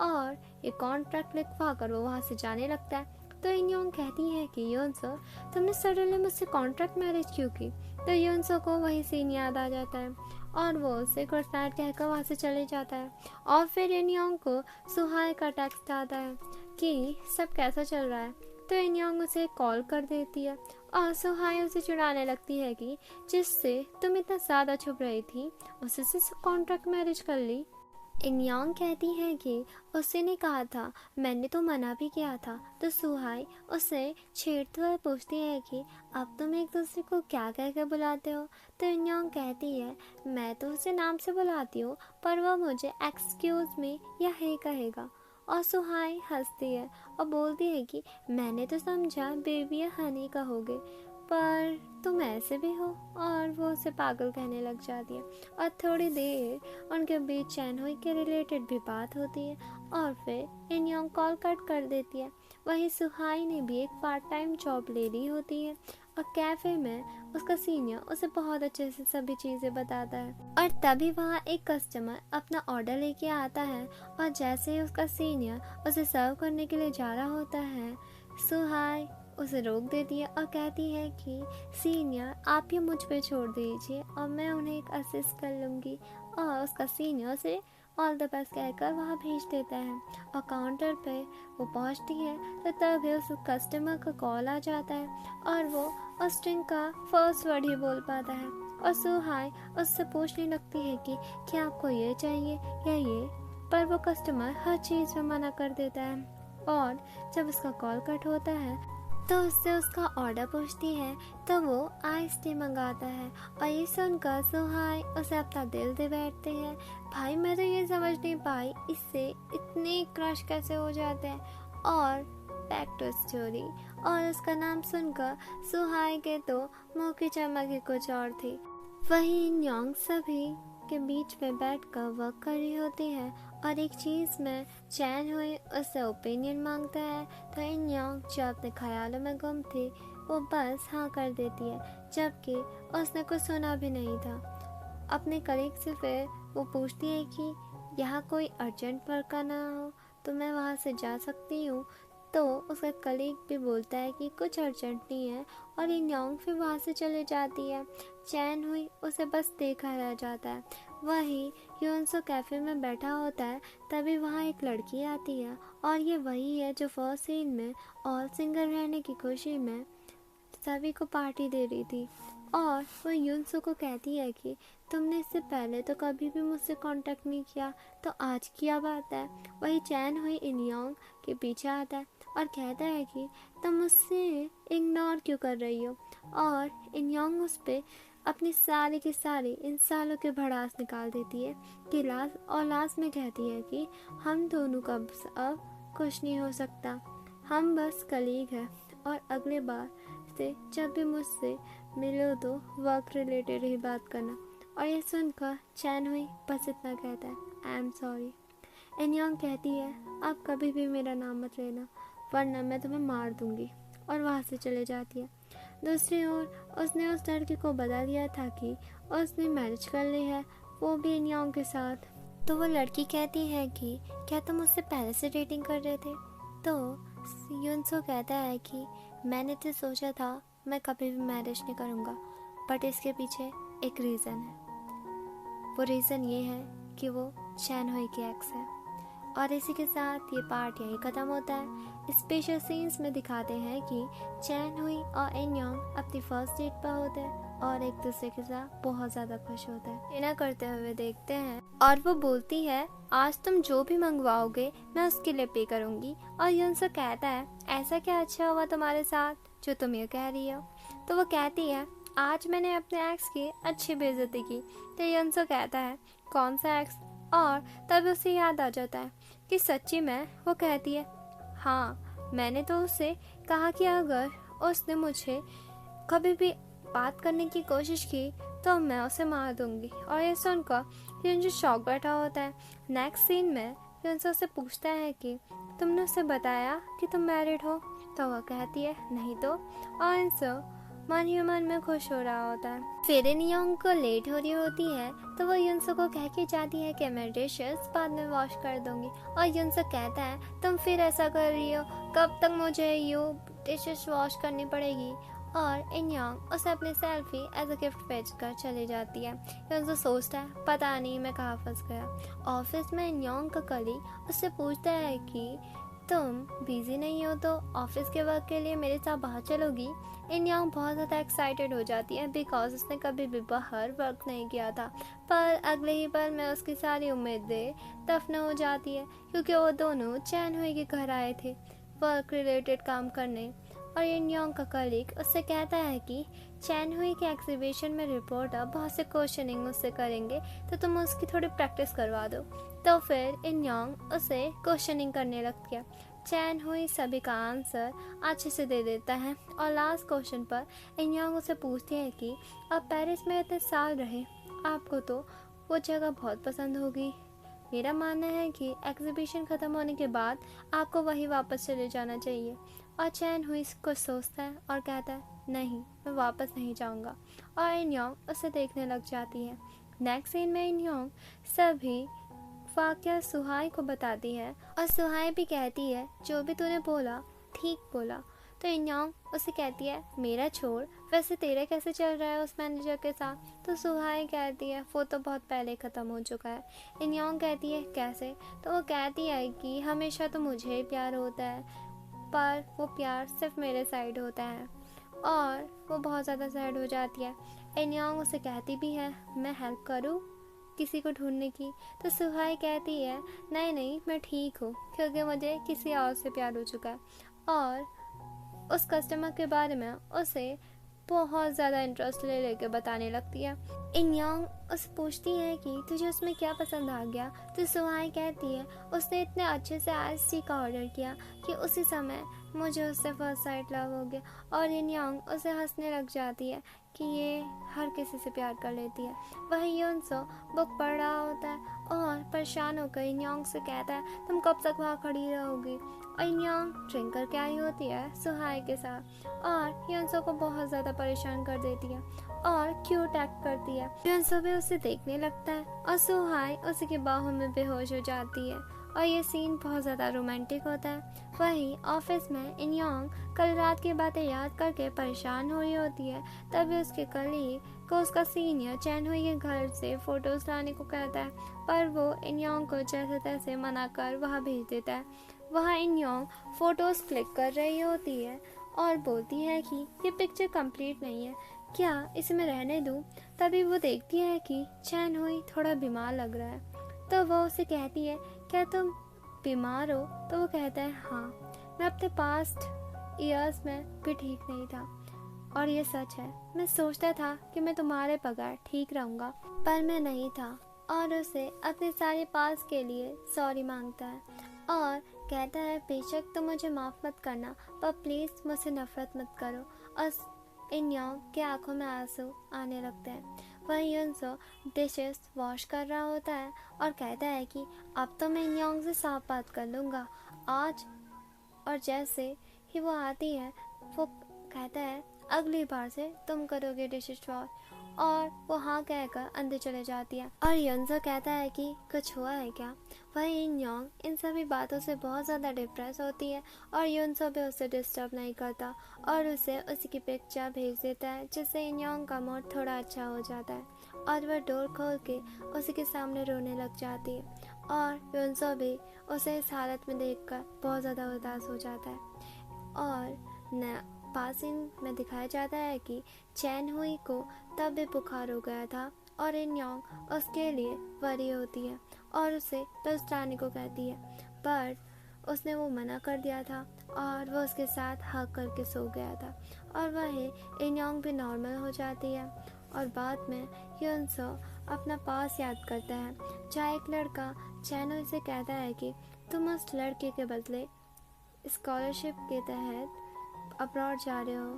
A: और ये कॉन्ट्रैक्ट लिखवा कर वो वहाँ से जाने लगता है। तो इन योंग कहती है कि योनसो तुमने सडनली मुझसे कॉन्ट्रैक्ट मैरिज क्यों की? तो योनसो को वही सीन याद आ जाता है और वो उसे गुड नाइट कहकर वहाँ से चले जाता है। और फिर इन योंग को सुहाय का टेक्स्ट आता है कि सब कैसा चल रहा है। तो इन योंग उसे कॉल कर देती है और सुहाय उसे चिढ़ाने लगती है कि जिससे तुम इतना ज़्यादा छुप रही थी उसे से कॉन्ट्रैक्ट मैरिज कर ली। इन योंग कहती है कि उसी ने कहा था, मैंने तो मना भी किया था। तो सुहाई उसे छेड़ते हुए पूछती है कि अब तुम एक दूसरे को क्या कह के बुलाते हो? तो इन योंग कहती है मैं तो उसे नाम से बुलाती हूँ पर वह मुझे एक्सक्यूज मी या हे कहेगा। और सुहाई हंसती है और बोलती है कि मैंने तो समझा बेबी या हनी कहोगे पर तुम ऐसे भी हो। और वो उसे पागल कहने लग जाती है और थोड़ी देर उनके बीच चैन हुई के रिलेटेड भी बात होती है और फिर इन योंग कॉल कट कर देती है। वहीं सुहाई ने भी एक पार्ट टाइम जॉब ले ली होती है और कैफे में उसका सीनियर उसे बहुत अच्छे से सभी चीज़ें बताता है। और तभी वहाँ एक कस्टमर अपना ऑर्डर लेके आता है और जैसे ही उसका सीनियर उसे सर्व करने के लिए जा रहा होता है सुहाई उसे रोक देती है और कहती है कि सीनियर आप ये मुझ पे छोड़ दीजिए और मैं उन्हें एक असिस्ट कर लूँगी। और उसका सीनियर उसे ऑल द बेस्ट कहकर वहाँ भेज देता है। और काउंटर पे वो पहुँचती है तो तभी उस कस्टमर का कॉल आ जाता है और वो उस ड्रिंक का फर्स्ट वर्ड ही बोल पाता है। और सुहाई उससे पूछने लगती है कि क्या आपको ये चाहिए या ये, पर वो कस्टमर हर चीज़ में मना कर देता है। और जब उसका कॉल कट होता है तो उससे उसका ऑर्डर पूछती है तो वो आइस टी मंगाता है और ये सुनकर सुहाई उसे अपना दिल दे बैठते हैं। भाई मैं तो ये समझ नहीं पाई इससे इतने क्रश कैसे हो जाते हैं। और बैक टू स्टोरी, और उसका नाम सुनकर सुहाई के तो मुंह की चमक ही कुछ और थी। वहीं न्योंग सभी के बीच में बैठकर वर्क कर रही होती है और एक चीज में चैन हुई उससे ओपिनियन मांगता है तो इन न्योंग जो अपने ख्यालों में गुम थी वो बस हाँ कर देती है, जबकि उसने कुछ सुना भी नहीं था। अपने कलीग से फिर वो पूछती है कि यहाँ कोई अर्जेंट वर्क ना हो तो मैं वहाँ से जा सकती हूँ। तो उसका कलीग भी बोलता है कि कुछ अर्जेंट नहीं है और ये न्योंग फिर वहाँ से चले जाती है। चैन हुई उसे बस देखा रह जाता है। वही योनसो कैफे में बैठा होता है तभी वहाँ एक लड़की आती है और ये वही है जो फर्स्ट सीन में ऑल सिंगल रहने की खुशी में सभी को पार्टी दे रही थी। और वो युनसो को कहती है कि तुमने इससे पहले तो कभी भी मुझसे कांटेक्ट नहीं किया तो आज क्या बात है। वही चैन हुई इन योंग के पीछे आता है और कहता है कि तुम मुझसे इग्नोर क्यों कर रही हो। और इन योंग उस पर अपनी सारी की सारी इन सालों के भड़ास निकाल देती है कि लास्ट में कहती है कि हम दोनों का अब कुछ नहीं हो सकता, हम बस कलीग हैं और अगले बार से जब भी मुझसे मिलो तो वर्क रिलेटेड ही बात करना। और ये सुनकर चैन हुई बस इतना कहता है, I am sorry. In Yong कहती है आप कभी भी मेरा नाम मत लेना वरना मैं तुम्हें मार दूंगी, और वहाँ से चले जाती है। दूसरी ओर उसने उस लड़की को बता दिया था कि उसने मैरिज कर ली है, वो भी इन योंग के साथ। तो वो लड़की कहती है कि क्या तुम उससे पहले से डेटिंग कर रहे थे। तो युनसो कहता है कि मैंने तो सोचा था मैं कभी भी मैरिज नहीं करूँगा, बट इसके पीछे एक रीज़न है। वो रीज़न ये है कि वो चैन हुई की एक्स है। और इसी के साथ ये पार्ट यही ख़त्म होता है। स्पेशल सीन्स में दिखाते हैं कि चैन हुई और इन योंग अपनी फर्स्ट डेट पर होते हैं और एक दूसरे के साथ बहुत ज़्यादा खुश होते हैं। इन्हें करते हुए देखते हैं और वो बोलती है आज तुम जो भी मंगवाओगे मैं उसके लिए पे करूँगी। और युनसो कहता है ऐसा क्या अच्छा हुआ तुम्हारे साथ जो तुम ये कह रही हो। तो वो कहती है आज मैंने अपने एक्स की अच्छी बेइज्जती की। तो युनसो कहता है कौन सा एक्स। और तब उसे याद आ जाता है कि सच्ची में। वो कहती है हाँ मैंने तो उससे कहा कि अगर उसने मुझे कभी भी बात करने की कोशिश की तो मैं उसे मार दूंगी। और ये सुनकर युनसो शॉक बैठा होता है। नेक्स्ट सीन में युनसो उससे पूछता है कि तुमने उसे बताया कि तुम मैरिड हो। तो वह कहती है नहीं तो। और युनसो मन ही मन में खुश हो रहा होता है। फिर इन योंग को लेट हो रही होती है तो वो युनसो को कह के जाती है कि मैं डिशेस बाद में वॉश कर दूंगी। और युनसो कहता है तुम फिर ऐसा कर रही हो, कब तक मुझे यू डिशेस वॉश करनी पड़ेगी। और इन योंग उसे अपनी सेल्फी एज अ गिफ्ट भेज कर चली जाती है। युनसो सोचता है पता नहीं मैं कहाँ फंस गया। ऑफिस में इन योंग का कलीग उससे पूछता है कि तुम बिजी नहीं हो तो ऑफिस के वर्क के लिए मेरे साथ बाहर चलोगी। इन योंग बहुत ज़्यादा एक्साइटेड हो जाती है बिकॉज उसने कभी भी बाहर वर्क नहीं किया था। पर अगले ही पल में उसकी सारी उम्मीदें दफन हो जाती है क्योंकि वो दोनों चैन हुई के घर आए थे वर्क रिलेटेड काम करने। और इन योंग का कलीग उससे कहता है कि चैन हुई के एग्जीबिशन में रिपोर्टर बहुत से क्वेश्चनिंग उससे करेंगे तो तुम उसकी थोड़ी प्रैक्टिस करवा दो। तो फिर इन योंग उसे क्वेश्चनिंग करने लगती है। चैन हुई सभी का आंसर अच्छे से दे देता है और लास्ट क्वेश्चन पर इन योंग उसे पूछती है कि आप पेरिस में इतने साल रहे, आपको तो वो जगह बहुत पसंद होगी। मेरा मानना है कि एग्जीबिशन ख़त्म होने के बाद आपको वहीं वापस चले जाना चाहिए। और चैन हुई कुछ सोचता है और कहता है नहीं मैं वापस नहीं जाऊंगा। और इन योंग उसे देखने लग जाती है। नेक्स्ट सीन में इन योंग सभी वाकया सुहाई को बताती है और सुहाई भी कहती है जो भी तूने बोला ठीक बोला। तो इन योंग उसे कहती है मेरा छोड़, वैसे तेरा कैसे चल रहा है उस मैनेजर के साथ। तो सुहाई कहती है वो तो बहुत पहले ख़त्म हो चुका है। इन योंग कहती है कैसे। तो वो कहती है कि हमेशा तो मुझे ही प्यार होता है पर वो प्यार सिर्फ मेरे साइड होता है। और वो बहुत ज़्यादा सैड हो जाती है। इन योंग उसे कहती भी है मैं हेल्प करूँ किसी को ढूंढने की। तो सुहाई कहती है नहीं नहीं मैं ठीक हूँ क्योंकि मुझे किसी और से प्यार हो चुका है। और उस कस्टमर के बारे में उसे बहुत ज़्यादा इंटरेस्ट ले लेके बताने लगती है। इन योंग उससे पूछती है कि तुझे उसमें क्या पसंद आ गया, तो सुहाई कहती है उसने इतने अच्छे से आइस टी का ऑर्डर किया कि उसी समय मुझे उससे फर्स्ट साइट लव हो गया। और इन योंग उसे हंसने लग जाती है कि ये हर किसी से प्यार कर लेती है। वही युनसो बुक पढ़ रहा होता है और परेशान होकर इन योंग से कहता है तुम कब तक वहाँ खड़ी रहोगी। और इन योंग ड्रिंक करके आई होती है सुहाई के साथ और युनसो को बहुत ज़्यादा परेशान कर देती है और क्यूट एक्ट करती है। युनसो भी उसे देखने लगता है और सुहाई उसी की बाहों में बेहोश हो जाती है और ये सीन बहुत ज़्यादा रोमांटिक होता है। वहीं ऑफिस में इन योंग कल रात की बातें याद करके परेशान हो रही होती है। तभी उसके कलीग को उसका सीनियर चैन हुई के घर से फोटोज लाने को कहता है, पर वो इन योंग को जैसे तैसे मना कर वहाँ भेज देता है। वहाँ इन योंग फोटोज क्लिक कर रही होती है और बोलती है कि ये पिक्चर कंप्लीट नहीं है, क्या इसे मैं रहने दूँ। तभी वो देखती है कि चैन हुई थोड़ा बीमार लग रहा है, तो वो उसे कहती है क्या तुम बीमार हो। तो वो कहता है हाँ, मैं अपने पास्ट ईयर्स में भी ठीक नहीं था और ये सच है। मैं सोचता था कि मैं तुम्हारे बगैर ठीक रहूँगा, पर मैं नहीं था। और उसे अपने सारे पास के लिए सॉरी मांगता है और कहता है बेशक तुम मुझे माफ़ मत करना, पर प्लीज़ मुझसे नफरत मत करो। और इन योंग के आंखों में आंसू आने लगते हैं। वहीं युनसो डिशेस वॉश कर रहा होता है और कहता है कि अब तो मैं इन योंग से साफ बात कर लूँगा आज। और जैसे ही वो आती है वो कहता है अगली बार से तुम करोगे डिशेस वॉश, और वो हाँ कहकर अंदर चले जाती है। और युनसो कहता है कि कुछ हुआ है क्या। वहीं इन योंग इन सभी बातों से बहुत ज़्यादा डिप्रेस होती है और युनसो भी उसे डिस्टर्ब नहीं करता और उसे उसी की पिक्चर भेज देता है, जिससे इन योंग का मूड थोड़ा अच्छा हो जाता है और वह डोर खोल के उसी के सामने रोने लग जाती है। और युनसो भी उसे इस हालत में देखकर बहुत ज़्यादा उदास हो जाता है। और पासिंग में दिखाया जाता है कि चैन हुई को तब भी बुखार हो गया था और इन योंग उसके लिए वरी होती है और उसे पिल्स लाने को कहती है, पर उसने वो मना कर दिया था और वो उसके साथ हग करके सो गया था। और वही इन योंग भी नॉर्मल हो जाती है। और बाद में युनसो अपना पास याद करता है जहाँ एक लड़का चैन से कहता है कि तुम उस लड़के के बदले स्कॉलरशिप के तहत अब्रॉड जा रहे हो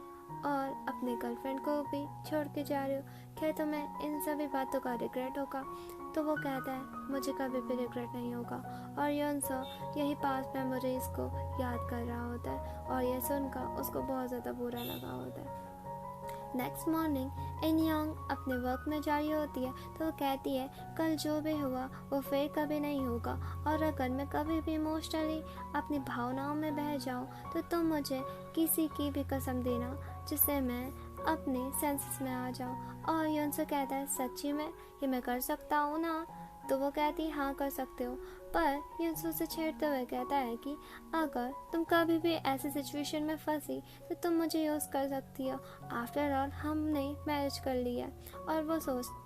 A: और अपने गर्लफ्रेंड को भी छोड़ के जा रहे हो, क्या तुम्हें इन सभी बातों का रिग्रेट होगा। तो वो कहता है मुझे कभी भी रिग्रेट नहीं होगा। और युनसो यही पास्ट मेमोरीज को याद कर रहा होता है और यह सुनकर उसको बहुत ज़्यादा बुरा लगा होता है। नेक्स्ट मॉर्निंग इन योंग अपने वर्क में जा रही होती है तो वो कहती है कल जो भी हुआ वो फिर कभी नहीं होगा, और अगर मैं कभी भी इमोशनली अपनी भावनाओं में बह जाऊँ तो तुम मुझे किसी की भी कसम देना जिससे मैं अपने सेंसेस में आ जाऊँ। और युनसो कहता है सच्ची में ये मैं कर सकता हूँ ना। तो वो कहती हाँ कर सकते हो, पर युनसो से छेड़ते हुए कहता है कि अगर तुम कभी भी ऐसी सिचुएशन में फंसी तो तुम मुझे यूज़ कर सकती हो, आफ्टर ऑल हमने मैरिज कर लिया। और वो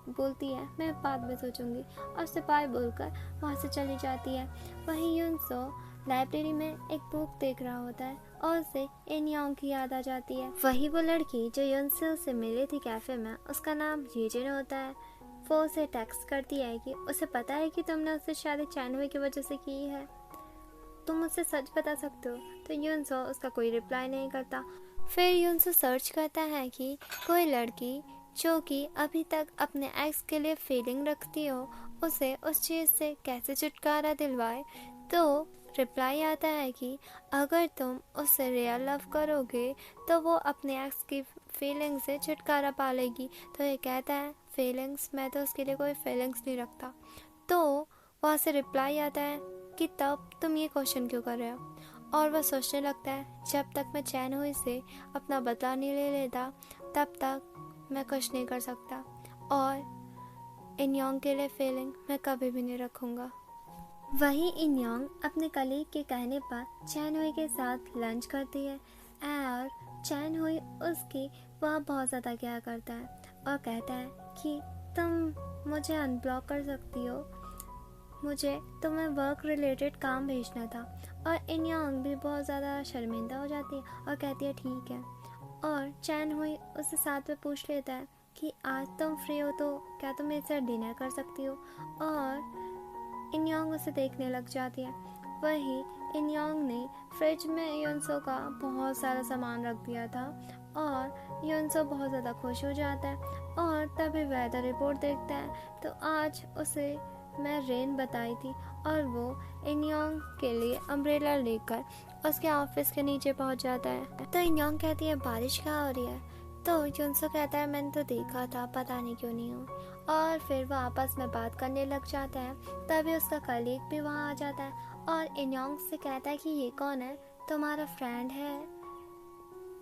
A: बोलती है मैं बाद में सोचूंगी और सिपाही बोलकर वहाँ से चली जाती है। वहीं युनसो लाइब्रेरी में एक बुक देख रहा होता है और उसे इन योंग की याद आ जाती है। वही वो लड़की जो युनसो से मिली थी कैफे में, उसका नाम येजिन होता है। वो उसे टेक्स्ट करती है कि उसे पता है कि तुमने उससे शादी चैन हुई की वजह से की है, तुम मुझसे सच बता सकते हो। तो युनसो उसका कोई रिप्लाई नहीं करता। फिर युनसो सर्च करता है कि कोई लड़की जो कि अभी तक अपने एक्स के लिए फीलिंग रखती हो उसे उस चीज़ से कैसे छुटकारा दिलवाए। तो रिप्लाई आता है कि अगर तुम उससे रियल लव करोगे तो वो अपने एक्स की फीलिंग से छुटकारा पा लेगी। तो ये कहता है फीलिंग्स, मैं तो उसके लिए कोई फीलिंग्स नहीं रखता। तो वहाँ से रिप्लाई आता है कि तब तुम ये क्वेश्चन क्यों कर रहे हो। और वह सोचने लगता है जब तक मैं चैन हुई से अपना बदला नहीं ले लेता तब तक मैं कुछ नहीं कर सकता, और इन योंग के लिए फीलिंग मैं कभी भी नहीं रखूँगा। वहीं इन योंग अपने कलीग के कहने पर चैन हुई के साथ लंच करती है और चैन हुई उसकी वह बहुत ज़्यादा क्या करता है और कहता है कि तुम मुझे अनब्लॉक कर सकती हो मुझे तुम्हें वर्क रिलेटेड काम भेजना था। और इन योंग भी बहुत ज़्यादा शर्मिंदा हो जाती है और कहती है ठीक है। और चैन हुई उससे साथ में पूछ लेता है कि आज तुम फ्री हो तो क्या तुम मेरे साथ डिनर कर सकती हो। और इन योंग उसे देखने लग जाती है। वही इन योंग ने फ्रिज में युनसो का बहुत सारा सामान रख दिया था और युनसो बहुत ज़्यादा खुश हो जाता है। और तभी वेदर रिपोर्ट देखता है तो आज उसे मैं रेन बताई थी और वो इन योंग के लिए अम्ब्रेला लेकर उसके ऑफिस के नीचे पहुंच जाता है। तो इन योंग कहती है बारिश कहाँ हो रही है। तो युनसो कहता है मैंने तो देखा था, पता नहीं क्यों नहीं हुई। और फिर वो आपस में बात करने लग जाता है। तभी उसका कलीग भी वहाँ आ जाता है और इन योंग से कहता है कि ये कौन है, तुम्हारा फ्रेंड है।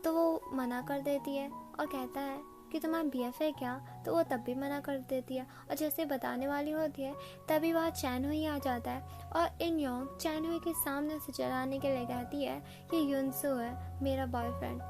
A: तो वो मना कर देती है और कहता है कि तुम्हारा BF है क्या। तो वो तब भी मना कर देती है और जैसे बताने वाली होती है तभी वहाँ चैन हुई आ जाता है और इन योंग चैन हुई के सामने से चलाने के लिए कहती है कि युनसो है मेरा बॉयफ्रेंड।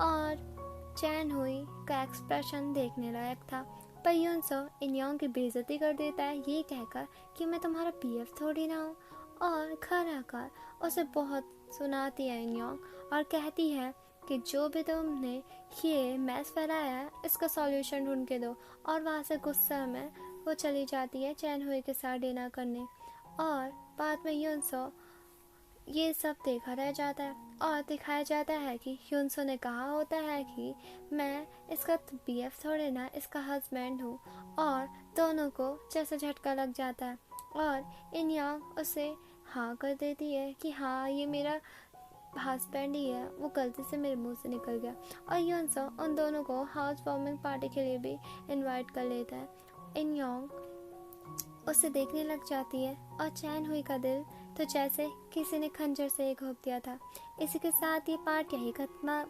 A: और चैन हुई का एक्सप्रेशन देखने लायक था, पर युनसो इन योंग की बेइज्जती कर देता है ये कहकर कि मैं तुम्हारा BF थोड़ी ना हूँ। और घर आकर उसे बहुत सुनाती है इन योंग और कहती है कि जो भी तुमने ये मैस फैलाया है इसका सॉल्यूशन ढूंढ के दो। और वहाँ से गुस्सा में वो चली जाती है चैन हुई के साथ डिनर करने। और बाद में युनसो ये सब देखा रह जाता है और दिखाया जाता है कि युनसो ने कहा होता है कि मैं इसका BF थोड़े ना, इसका हस्बैंड हूँ। और दोनों को जैसे झटका लग जाता है और इन योंग उसे हाँ कर देती है कि हाँ ये मेरा हस्बैंड ही है, वो गलती से मेरे मुंह से निकल गया। और युनसो उन दोनों को हाउस वार्मिंग पार्टी के लिए भी इनवाइट कर लेता है। इन योंग उसे देखने लग जाती है और चैन हुई का दिल तो जैसे किसी ने खंजर से घोंप दिया था। इसी के साथ ये पार्ट यही खत्म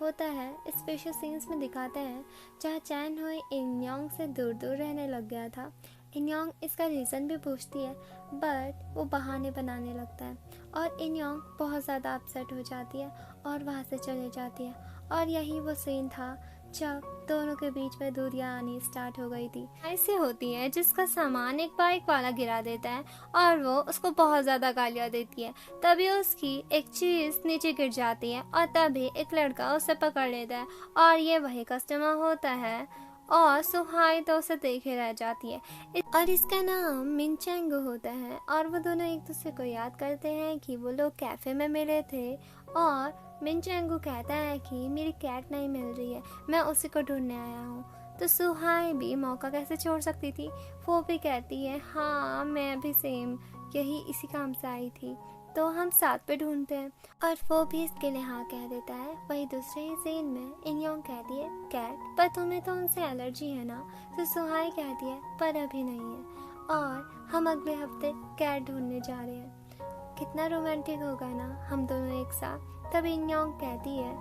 A: होता है। स्पेशल सीन्स में दिखाते हैं जहाँ चैन हुई इन योंग से दूर दूर रहने लग गया था। इन योंग इसका रीज़न भी पूछती है बट वो बहाने बनाने लगता है और इन योंग बहुत ज़्यादा अपसेट हो जाती है और वहाँ से चले जाती है। और यही वो सीन था जब दोनों के बीच में दूरियां आनी स्टार्ट हो गई थी। ऐसे होती है जिसका सामान एक बाइक वाला गिरा देता है और वो उसको बहुत ज़्यादा गालियाँ देती है। तभी उसकी एक चीज़ नीचे गिर जाती है और तभी एक लड़का उसे पकड़ लेता है और ये वही कस्टमर होता है। और सुहाई तो उसे देखे रह जाती है और इसका नाम मिनचेंगो होता है। और वो दोनों एक दूसरे को याद करते हैं कि वो लोग कैफे में मिले थे और मिनचेंगो कहता है कि मेरी कैट नहीं मिल रही है, मैं उसी को ढूंढने आया हूँ। तो सुहाई भी मौका कैसे छोड़ सकती थी, वो भी कहती है हाँ मैं भी सेम यही इसी काम से आई थी, तो हम साथ पे ढूंढते हैं। और वो भी इसके लिए हाँ कह देता है। वही दूसरे ही सीन में इन योंग कहती है कैट, पर तुम्हें तो उनसे एलर्जी है ना। तो सुहाई कहती है पर अभी नहीं है और हम अगले हफ्ते कैट ढूंढने जा रहे हैं। कितना रोमांटिक होगा ना हम दोनों एक साथ। तब इन योंग कहती है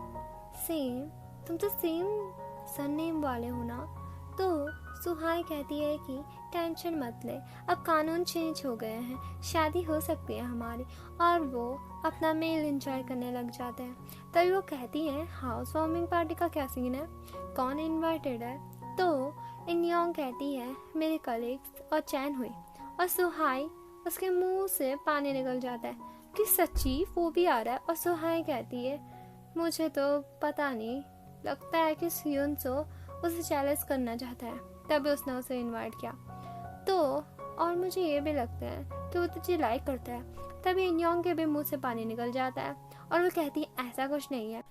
A: सेम, तुम तो सेम सरनेम वाले हो ना। तो सुहाई कहती है कि टेंशन मत ले, अब कानून चेंज हो गए हैं, शादी हो सकती है हमारी। और वो अपना मेल एंजॉय करने लग जाते हैं। तभी वो कहती है हाउस वार्मिंग पार्टी का क्या सीन है, कौन इनवाइटेड है। तो इन योंग कहती है मेरे कलीग्स और चैन हुई। और सुहाई उसके मुंह से पानी निकल जाता है कि सच्ची वो भी आ रहा है। और सुहाई कहती है मुझे तो पता नहीं, लगता है कि युनसो उसे चैलेंज करना चाहता है, तभी उसने उसे इनवाइट किया। तो और मुझे ये भी लगता है कि वो तुझे लाइक करता है। तभी इन योंग के भी मुंह से पानी निकल जाता है और वो कहती है ऐसा कुछ नहीं है।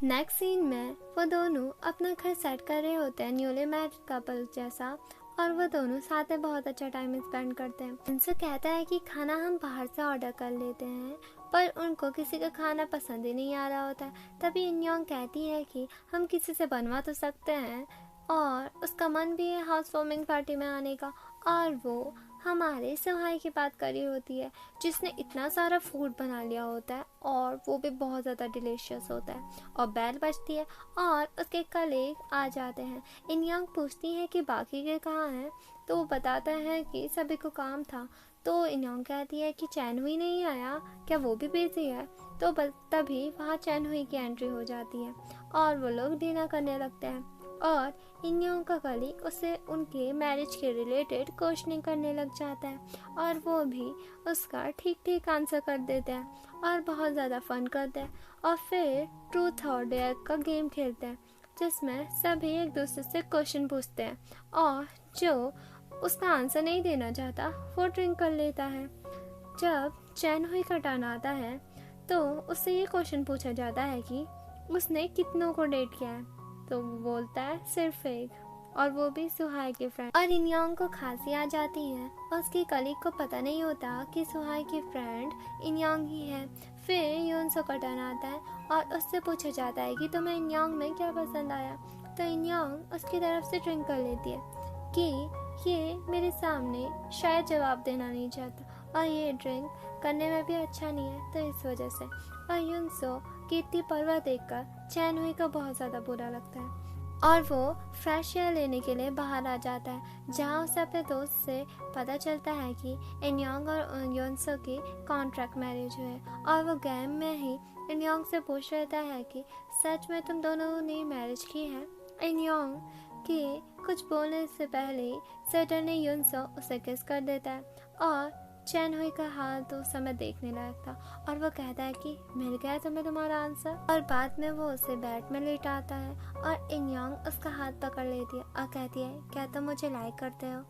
A: नेक्स्ट सीन में वो दोनों अपना घर सेट कर रहे होते हैं न्यूली मैरिड कपल जैसा। और वो दोनों साथ में बहुत अच्छा टाइम स्पेंड करते हैं। उनसे कहता है कि खाना हम बाहर से ऑर्डर कर लेते हैं, पर उनको किसी का खाना पसंद ही नहीं आ रहा होता है। तभी इन योंग कहती है कि हम किसी से बनवा तो सकते हैं और उसका मन भी है हाउस वार्मिंग पार्टी में आने का। और वो हमारे सुहाई की बात करी होती है जिसने इतना सारा फूड बना लिया होता है और वो भी बहुत ज़्यादा डिलीशियस होता है। और बेल बजती है और उसके कलीग आ जाते हैं। इन योंग पूछती है कि बाकी के कहाँ हैं, तो वो बताता है कि सभी को काम था। तो इन योंग कहती है कि चैन हुई नहीं आया क्या, वो भी बिजी है। तो तभी वहाँ चैन हुई की एंट्री हो जाती है और वो लोग डिनर करने लगते हैं। और इन्योंग का कलीग उसे उनके मैरिज के रिलेटेड क्वेश्चनिंग करने लग जाता है और वो भी उसका ठीक ठीक आंसर कर देते हैं और बहुत ज़्यादा फन करते हैं। और फिर ट्रूथ और डेयर का गेम खेलते हैं जिसमें सभी एक दूसरे से क्वेश्चन पूछते हैं और जो उसका आंसर नहीं देना चाहता वो ड्रिंक कर लेता है। जब चैन हुई का टर्न आता है तो उससे ये क्वेश्चन पूछा जाता है कि उसने कितनों को डेट किया है, तो वो बोलता है सिर्फ एक, और वो भी सुहाई के फ्रेंड। और इन्योंग को खांसी आ जाती है और उसकी कलीग को पता नहीं होता कि सुहाई की फ्रेंड इन्योंग ही है। फिर यूनसो का टर्न आता है और उससे पूछा जाता है कि तुम्हें इन्योंग में क्या पसंद आया, तो इन्योंग उसकी तरफ से ड्रिंक कर लेती है कि ये मेरे सामने शायद जवाब देना नहीं चाहता और ये ड्रिंक करने में भी अच्छा नहीं है, तो इस वजह से। और यूनसो की इतनी परवाह देखकर चैन हुई को बहुत ज़्यादा बुरा लगता है और वो फ्रेश एयर लेने के लिए बाहर आ जाता है, जहाँ उसे अपने दोस्त से पता चलता है कि इन्योंग और यूनसो की कॉन्ट्रैक्ट मैरिज हुई है। और वो गेम में ही इन्योंग से पूछ रहता है कि सच में तुम दोनों ने मैरिज की है। इन्योंग के कुछ बोलने से पहले सेटर ने यूनसो उसे किस कर देता है और चैन हुई का हाल तो समय देखने लायक था और वो कहता है कि मिल गया तुम्हें तुम्हारा आंसर। और बाद में वो उसे बेड में लेटाता है और इन्योंग उसका हाथ पकड़ लेती है और कहती है क्या तुम मुझे लाइक करते हो,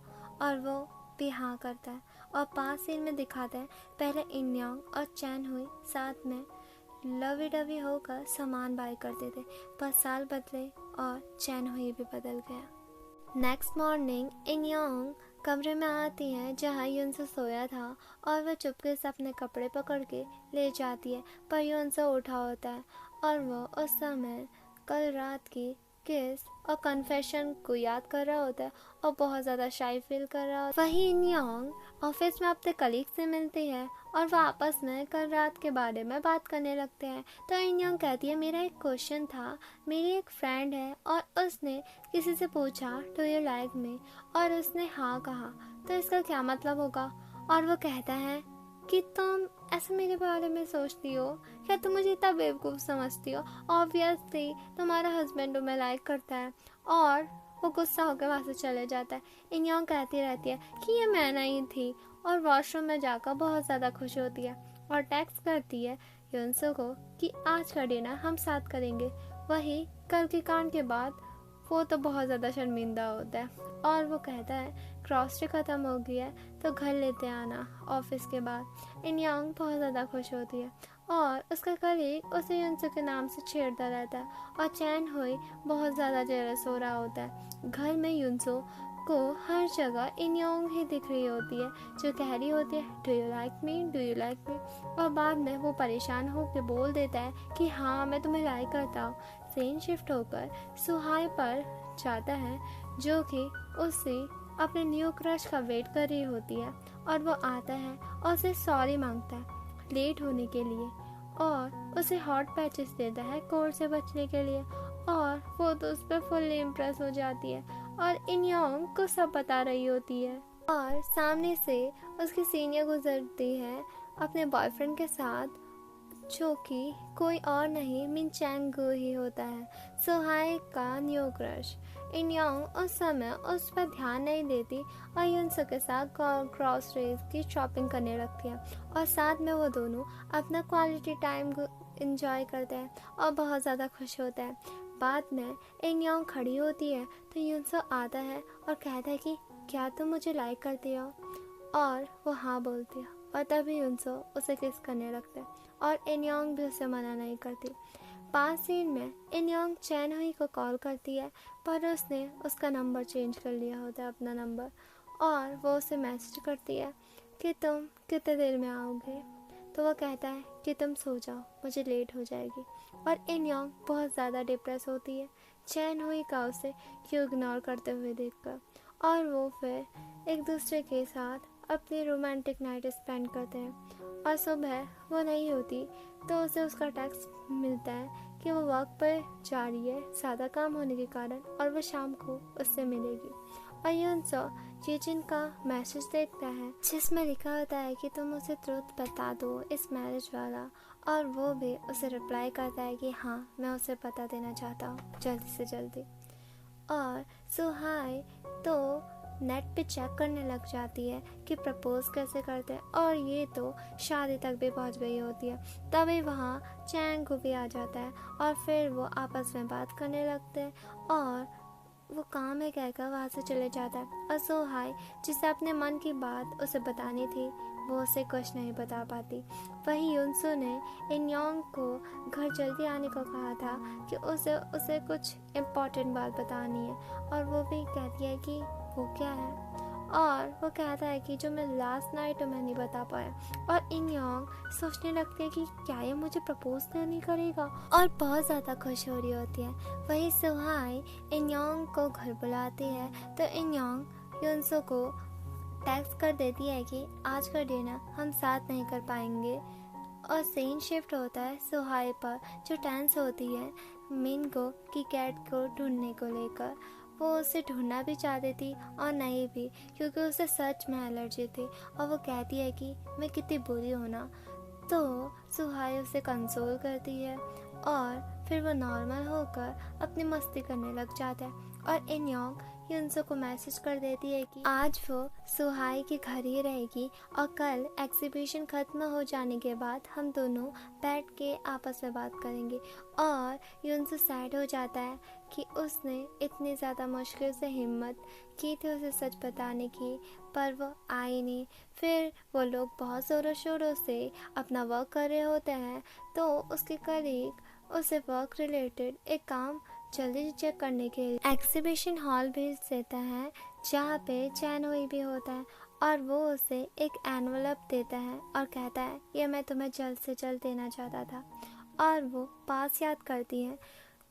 A: और वो भी हाँ करता है। और पास सीन में दिखाते हैं पहले इन्योंग और चैन हुई साथ में लवी डवी होकर सामान बाय करते थे, पर साल बदले और चैन हुई भी बदल गया। नेक्स्ट मॉर्निंग इन्योंग कमरे में आती है जहाँ यूनसो सोया था और वह चुपके से अपने कपड़े पकड़ के ले जाती है, पर यूनसो उठा होता है और वो उस समय कल रात की किस और कन्फेशन को याद कर रहा होता है और बहुत ज़्यादा शाई फील कर रहा होता है। वहीं इन्योंग ऑफिस में अपने कलीग से मिलती है और वह आपस में कल रात के बारे में बात करने लगते हैं। तो इन्योंग कहती है मेरा एक क्वेश्चन था, मेरी एक फ्रेंड है और उसने किसी से पूछा डू यू लाइक मी, और उसने हाँ कहा, तो इसका क्या मतलब होगा। और वो कहता है कि तुम ऐसे मेरे बारे में सोचती हो, क्या तुम मुझे इतना बेवकूफ़ समझती हो, ऑब्वियसली तुम्हारा हस्बैंड तुम्हें लाइक करता है। और वो गुस्सा होकर वहाँ से चले जाता है। इन्योंग कहती रहती है कि ये मैं नहीं थी और वॉशरूम में जाकर बहुत ज़्यादा खुश होती है और टेक्स्ट करती है यूनसो को कि आज का डिनर हम साथ करेंगे। वही कल के कांड के बाद वो तो बहुत ज़्यादा शर्मिंदा होता है और वो कहता है ग्रॉसरी ख़त्म हो गई है तो घर लेते आना ऑफिस के बाद। इन्योंग बहुत ज़्यादा खुश होती है और उसका कलीग उसे यूनसो के नाम से छेड़ता रहता है और चैन हुई बहुत ज़्यादा जेलस हो रहा होता है। घर में यूनसो को हर जगह इन्योंग ही दिख रही होती है जो कह रही होती है do you like me, do you like me, और बाद में वो परेशान होकर बोल देता है कि हाँ मैं तुम्हें लाइक करता हूँ। सीन शिफ्ट होकर सुहाई पर जाता है जो कि उससे अपने न्यू क्रश का वेट कर रही होती है और वो आता है और उसे सॉरी मांगता है लेट होने के लिए और उसे हॉट पैचेस देता है कोल्ड से बचने के लिए, और वो तो उस पर फुल्ली इम्प्रेस हो जाती है और इन्योंग को सब बता रही होती है। और सामने से उसकी सीनियर गुजरती है अपने बॉयफ्रेंड के साथ जो कि कोई और नहीं मिन चैंग गो ही होता है, सुहाई का न्यू क्रश। इन्योंग उस समय उस पर ध्यान नहीं देती और यूनसो के साथ ग्रॉसरीज की शॉपिंग करने लगती है और साथ में वो दोनों अपना क्वालिटी टाइम इंजॉय करते हैं और बहुत ज़्यादा खुश होते हैं। बाद में इन्योंग खड़ी होती है तो यूनसो आता है और कहता है कि क्या तुम मुझे लाइक करती हो, और वो हाँ बोलती है और तभी यूनसो उसे किस करने लगते हैं और इन्योंग भी उसे मना नहीं करती। पास सीन में इन्योंग चैन हुई को कॉल करती है पर उसने उसका नंबर चेंज कर लिया होता है अपना नंबर, और वो उसे मैसेज करती है कि तुम कितने देर में आओगे, तो वो कहता है कि तुम सो जाओ मुझे लेट हो जाएगी। और इन्योंग बहुत ज़्यादा डिप्रेस होती है चैन हुई का उसे क्यों इग्नोर करते हुए देखकर, और वो फिर एक दूसरे के साथ अपनी रोमांटिक नाइट स्पेंड करते हैं। और सुबह वो नहीं होती तो उसे उसका टेक्स्ट मिलता है कि वो वर्क पर जा रही है ज़्यादा काम होने के कारण और वो शाम को उससे मिलेगी। और यूनसो जीजिन का मैसेज देखता है जिसमें लिखा होता है कि तुम उसे ट्रुथ बता दो इस मैरिज वाला, और वो भी उसे रिप्लाई करता है कि हाँ मैं उसे बता देना चाहता हूँ जल्दी से जल्दी। और सुहाई तो नेट पे चेक करने लग जाती है कि प्रपोज कैसे करते हैं, और ये तो शादी तक भी पहुंच गई होती है। तभी वहाँ चैंग को भी आ जाता है और फिर वो आपस में बात करने लगते हैं और वो काम है कहकर वहाँ से चले जाता है। और सुहाई जिसे अपने मन की बात उसे बतानी थी वो उसे कुछ नहीं बता पाती। वही युनसो ने इन्योंग को घर जल्दी आने को कहा था कि उसे कुछ इम्पोर्टेंट बात बतानी है, और वो भी कहती है कि वो क्या है, और वो कहता है कि जो मैं लास्ट नाइट मैं नहीं बता पाया। और इन्योंग सोचने लगती है कि क्या ये मुझे प्रपोज नहीं करेगा, और बहुत ज़्यादा खुश हो रही होती है। वही सुहाई इन्योंग को घर बुलाती है तो इन्योंग युनसो को टेक्स्ट कर देती है कि आज का डिनर हम साथ नहीं कर पाएंगे। और सीन शिफ्ट होता है सुहाई पर, जो टेंस होती है मिंगो की कैट को ढूंढने को लेकर। वो उसे ढूंढना भी चाहती थी और नहीं भी, क्योंकि उसे सच में एलर्जी थी, और वो कहती है कि मैं कितनी बुरी हूँ ना। तो सुहाई उसे कंसोल करती है और फिर वो नॉर्मल होकर अपनी मस्ती करने लग जाता है। और इन्योंग युनसो को मैसेज कर देती है कि आज वो सुहाई के घर ही रहेगी और कल एग्जीबिशन खत्म हो जाने के बाद हम दोनों बैठ के आपस में बात करेंगे। और युनसो सैड हो जाता है कि उसने इतनी ज़्यादा मुश्किल से हिम्मत की थी उसे सच बताने की, पर वो आई नहीं। फिर वो लोग बहुत ज़ोरों शोरों से अपना वर्क कर रहे होते हैं, तो उसके कलीग उसे वर्क रिलेटेड एक काम जल्दी चेक करने के लिए एग्जीबिशन हॉल भेज देता है, जहाँ पे चैन हुई भी होता है। और वो उसे एक एनवलप देता है और कहता है ये मैं तुम्हें जल्द से जल्द देना चाहता था। और वो पास याद करती है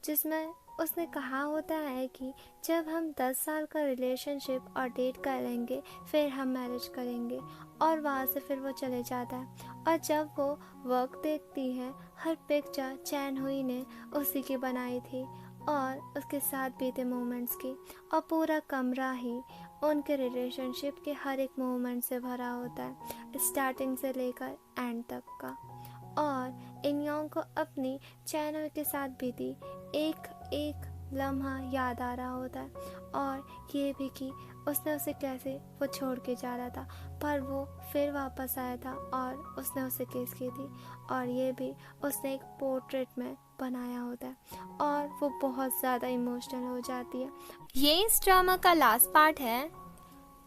A: जिसमें उसने कहा होता है कि जब हम 10 साल का रिलेशनशिप और डेट कर लेंगे फिर हम मैरिज करेंगे। और वहाँ से फिर वो चले जाता है। और जब वो वर्क देखती है, हर पिक्चर चैन हुई ने उसी की बनाई थी और उसके साथ बीते मोमेंट्स की, और पूरा कमरा ही उनके रिलेशनशिप के हर एक मोमेंट से भरा होता है, स्टार्टिंग से लेकर एंड तक का। और इन्योंग को अपनी चैनल के साथ बीती एक एक लम्हा याद आ रहा होता है, और ये भी कि उसने उसे कैसे वो छोड़ के जा रहा था, पर वो फिर वापस आया था और उसने उसे किस की थी, और ये भी उसने एक पोर्ट्रेट में बनाया होता है, और वो बहुत ज़्यादा इमोशनल हो जाती है। ये इस ड्रामा का लास्ट पार्ट है।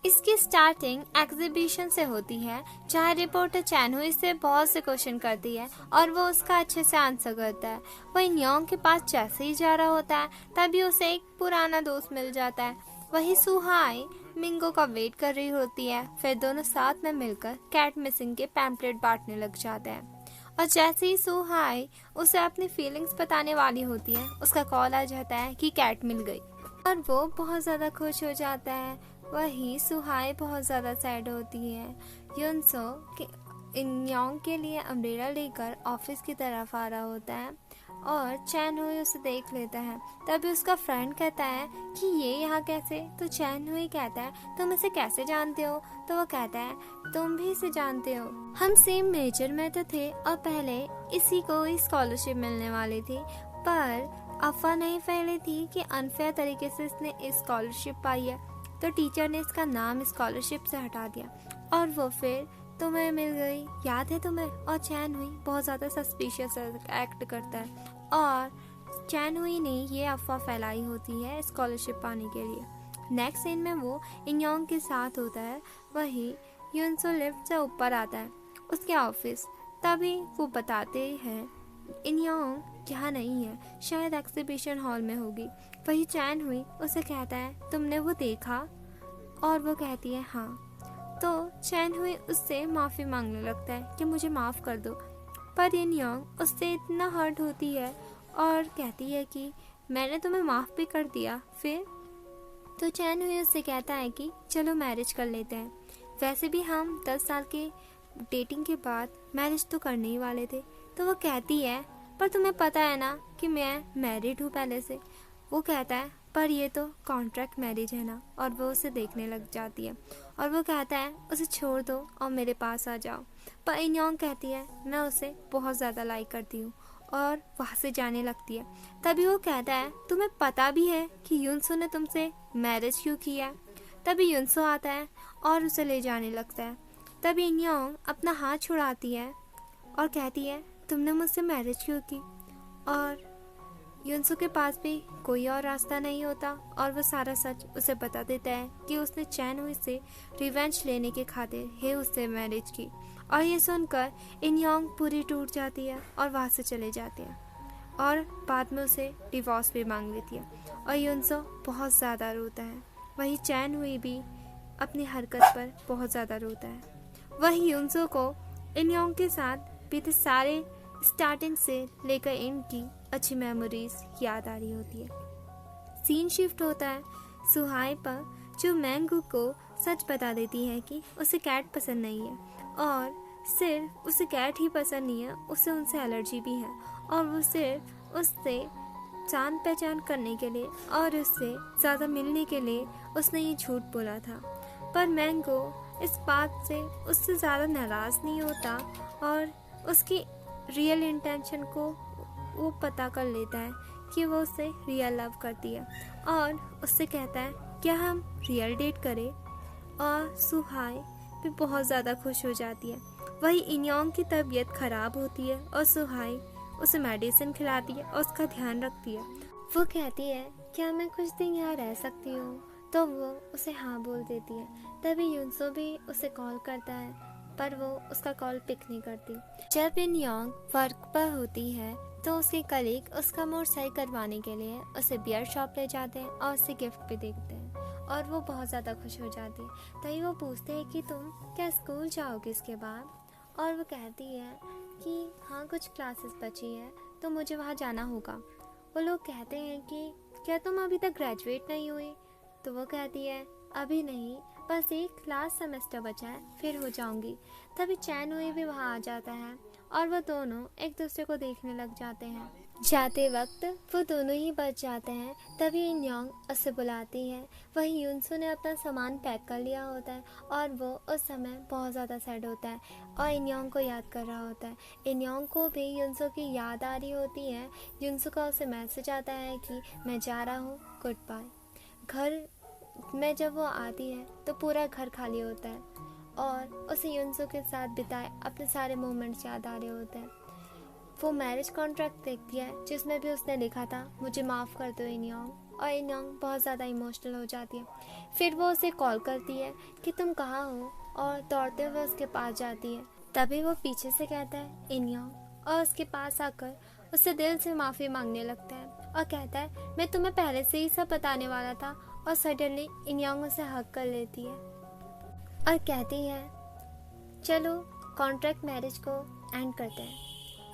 A: इसकी स्टार्टिंग एग्जीबिशन से होती है, जहाँ रिपोर्टर चैनहुई से बहुत से क्वेश्चन करती है और वो उसका अच्छे से आंसर करता है। वो इन्योंग के पास जैसे ही जा रहा होता है तभी उसे एक पुराना दोस्त मिल जाता है। वही सुहाई मिंगो का वेट कर रही होती है। फिर दोनों साथ में मिलकर कैट मिसिंग के पैम्पलेट बांटने लग जाते हैं। और जैसे ही सुहाई उसे अपनी फीलिंग्स बताने वाली होती है, उसका कॉल आ जाता है कि कैट मिल गई और वो बहुत ज़्यादा खुश हो जाता है। वही सुहाई बहुत ज़्यादा सैड होती है। युनसो इन्योंग के लिए अम्ब्रेला लेकर ऑफिस की तरफ आ रहा होता है और चैन हुई उसे देख लेता है। तभी उसका फ्रेंड कहता है कि ये यहाँ कैसे। तो चैन हुई कहता है तुम इसे कैसे जानते हो। तो वो कहता है तुम भी इसे जानते हो, हम सेम मेजर में तो थे और पहले इसी को ही स्कॉलरशिप मिलने वाली थी, पर अफवाह नहीं फैली थी कि अनफेयर तरीके से इसने स्कॉलरशिप पाई है, तो टीचर ने इसका नाम स्कॉलरशिप से हटा दिया और वो फिर तुम्हें मिल गई, याद है तुम्हें। और चैन हुई बहुत ज़्यादा सस्पिशियस एक्ट करता है और चैन हुई ने ये अफवाह फैलाई होती है स्कॉलरशिप पाने के लिए। नेक्स्ट सीन में वो इन्योंग के साथ होता है। वही युनसो लिफ्ट से ऊपर आता है उसके ऑफिस। तभी वो बताते हैं इन्योंग यहाँ नहीं है, शायद एग्जीबिशन हॉल में होगी। वही चैन हुई उसे कहता है तुमने वो देखा, और वो कहती है हाँ। तो चैन हुई उससे माफ़ी मांगने लगता है कि मुझे माफ़ कर दो, पर इन्योंग उससे इतना हर्ट होती है और कहती है कि मैंने तुम्हें माफ़ भी कर दिया फिर। तो चैन हुई उससे कहता है कि चलो मैरिज कर लेते हैं, वैसे भी हम 10 साल के डेटिंग के बाद मैरिज तो करने ही वाले थे। तो वो कहती है पर तुम्हें पता है ना कि मैं मैरिड हूँ पहले से। वो कहता है पर ये तो कॉन्ट्रैक्ट मैरिज है ना, और वो उसे देखने लग जाती है और वो कहता है उसे छोड़ दो और मेरे पास आ जाओ। पर इन्योंग कहती है मैं उसे बहुत ज़्यादा लाइक करती हूँ और वहाँ से जाने लगती है। तभी वो कहता है तुम्हें पता भी है कि युनसो ने तुमसे मैरिज क्यों किया है। तभी युनसो आता है और उसे ले जाने लगता है। तभी इनयोंग अपना हाथ छुड़ाती है और कहती है तुमने मुझसे मैरिज क्यों की। और युनसो के पास भी कोई और रास्ता नहीं होता और वो सारा सच उसे बता देता है कि उसने चैन हुई से रिवेंज लेने के खातिर ही उससे मैरिज की। और ये सुनकर इनयोंग पूरी टूट जाती है और वहाँ से चले जाते हैं और बाद में उसे डिवोर्स भी मांग लेती है। और युनसो बहुत ज़्यादा रोता है। वही चैन हुई भी अपनी हरकत पर बहुत ज़्यादा रोता है। वही युनसो को इनयोंग के साथ बीते सारे स्टार्टिंग से लेकर एंड की अच्छी मेमोरीज याद आ रही होती है। सीन शिफ्ट होता है सुहाई पर, जो मैंगू को सच बता देती है कि उसे कैट पसंद नहीं है और सिर्फ उसे कैट ही पसंद नहीं है, उसे उनसे एलर्जी भी है और वो सिर्फ उससे जान पहचान करने के लिए और उससे ज़्यादा मिलने के लिए उसने ये झूठ बोला था। पर मैंगो इस बात से उससे ज़्यादा नाराज़ नहीं होता और उसकी रियल इंटेंशन को वो पता कर लेता है कि वो उसे रियल लव करती है और उससे कहता है क्या हम रियल डेट करें। और सुहाई भी बहुत ज़्यादा खुश हो जाती है। वही इनयोंग की तबीयत ख़राब होती है और सुहाई उसे मेडिसिन खिलाती है और उसका ध्यान रखती है। वो कहती है क्या मैं कुछ दिन यहाँ रह सकती हूँ, तो वो उसे हाँ बोल देती है। तभी युनसो भी उसे कॉल करता है पर वो उसका कॉल पिक नहीं करती। जब इनयोंग वर्क पर होती है तो उसके कलीग उसका मूड सही करवाने के लिए उसे बियर शॉप ले जाते हैं और उसे गिफ्ट भी देते हैं और वो बहुत ज़्यादा खुश हो जाती है। तभी वो पूछते हैं कि तुम क्या स्कूल जाओगे इसके बाद। और वो कहती है कि हाँ कुछ क्लासेस बची है तो मुझे वहाँ जाना होगा। वो लोग कहते हैं कि क्या तुम अभी तक ग्रेजुएट नहीं हुई, तो वो कहती है अभी नहीं, बस एक लास्ट सेमेस्टर बचा है फिर हो जाऊंगी। तभी चैन हुई भी वहाँ आ जाता है और वो दोनों एक दूसरे को देखने लग जाते हैं। जाते वक्त वो दोनों ही बच जाते हैं। तभी इनयोंग उसे बुलाती है। वही युनसो ने अपना सामान पैक कर लिया होता है और वो उस समय बहुत ज़्यादा सैड होता है और इनयोंग को याद कर रहा होता है। इनयोंग को भी युनसो की याद आ रही होती है। युनसो का उसे मैसेज आता है कि मैं जा रहा हूँ, गुड बाय। घर में जब वो आती है तो पूरा घर खाली होता है और उसे युनसो के साथ बिताए अपने सारे मोमेंट्स याद आ रहे होते हैं। वो मैरिज कॉन्ट्रैक्ट देखती है जिसमें भी उसने लिखा था मुझे माफ़ कर दो इनयोंग, और इनयोंग बहुत ज़्यादा इमोशनल हो जाती है। फिर वो उसे कॉल करती है कि तुम कहाँ हो और दौड़ते हुए उसके पास जाती है। तभी वो पीछे से कहता है इनयोंग और उसके पास आकर उससे दिल से माफ़ी मांगने लगता है और कहता है मैं तुम्हें पहले से ही सब बताने वाला था। और सडनली इनयोंग उसे हग कर लेती है और कहती है चलो कॉन्ट्रैक्ट मैरिज को एंड करते हैं,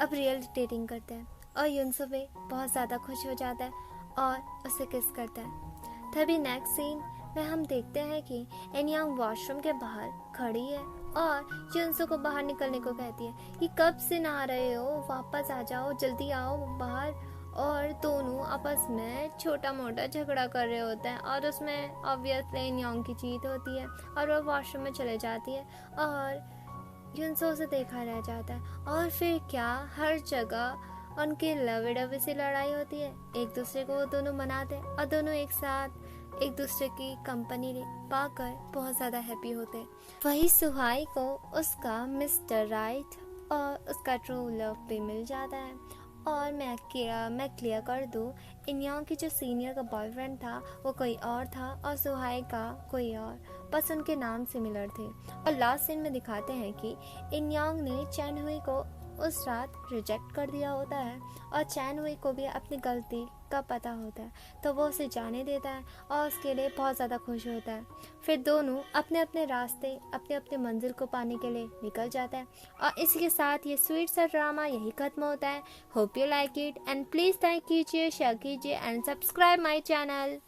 A: अब रियल डेटिंग करते हैं। और युनसो भी बहुत ज़्यादा खुश हो जाता है और उसे किस करता है। तभी नेक्स्ट सीन में हम देखते हैं कि इनयोंग वॉशरूम के बाहर खड़ी है और युनसो को बाहर निकलने को कहती है कि कब से नहा रहे हो, वापस आ जाओ, जल्दी आओ बाहर। और दोनों आपस में छोटा मोटा झगड़ा कर रहे होते हैं और उसमें ऑब्वियसली इनयोंग की जीत होती है और वो वॉशरूम में चले जाती है और युनसो से देखा रह जाता है। और फिर क्या हर जगह उनकी लवी डवी सी लड़ाई होती है, एक दूसरे को वो दोनों मनाते हैं और दोनों एक साथ एक दूसरे की कंपनी पाकर बहुत ज़्यादा हैप्पी होते हैं। वही सुहाई को उसका मिस्टर राइट और उसका ट्रू लव भी मिल जाता है। और मैं क्लियर कर दूँ, इनयोंग की जो सीनियर का बॉयफ्रेंड था वो कोई और था और सुहाई का कोई और, बस उनके नाम सिमिलर थे। और लास्ट सीन में दिखाते हैं कि इनयोंग ने चैन हुई को उस रात रिजेक्ट कर दिया होता है और चैन हुई को भी अपनी गलती का पता होता है, तो वो उसे जाने देता है और उसके लिए बहुत ज़्यादा खुश होता है। फिर दोनों अपने अपने रास्ते अपने अपने मंजिल को पाने के लिए निकल जाते हैं। और इसी के साथ ये स्वीट सा ड्रामा यही खत्म होता है। Hope you like it and please like कीजिए, शेयर कीजिए एंड सब्सक्राइब माई चैनल।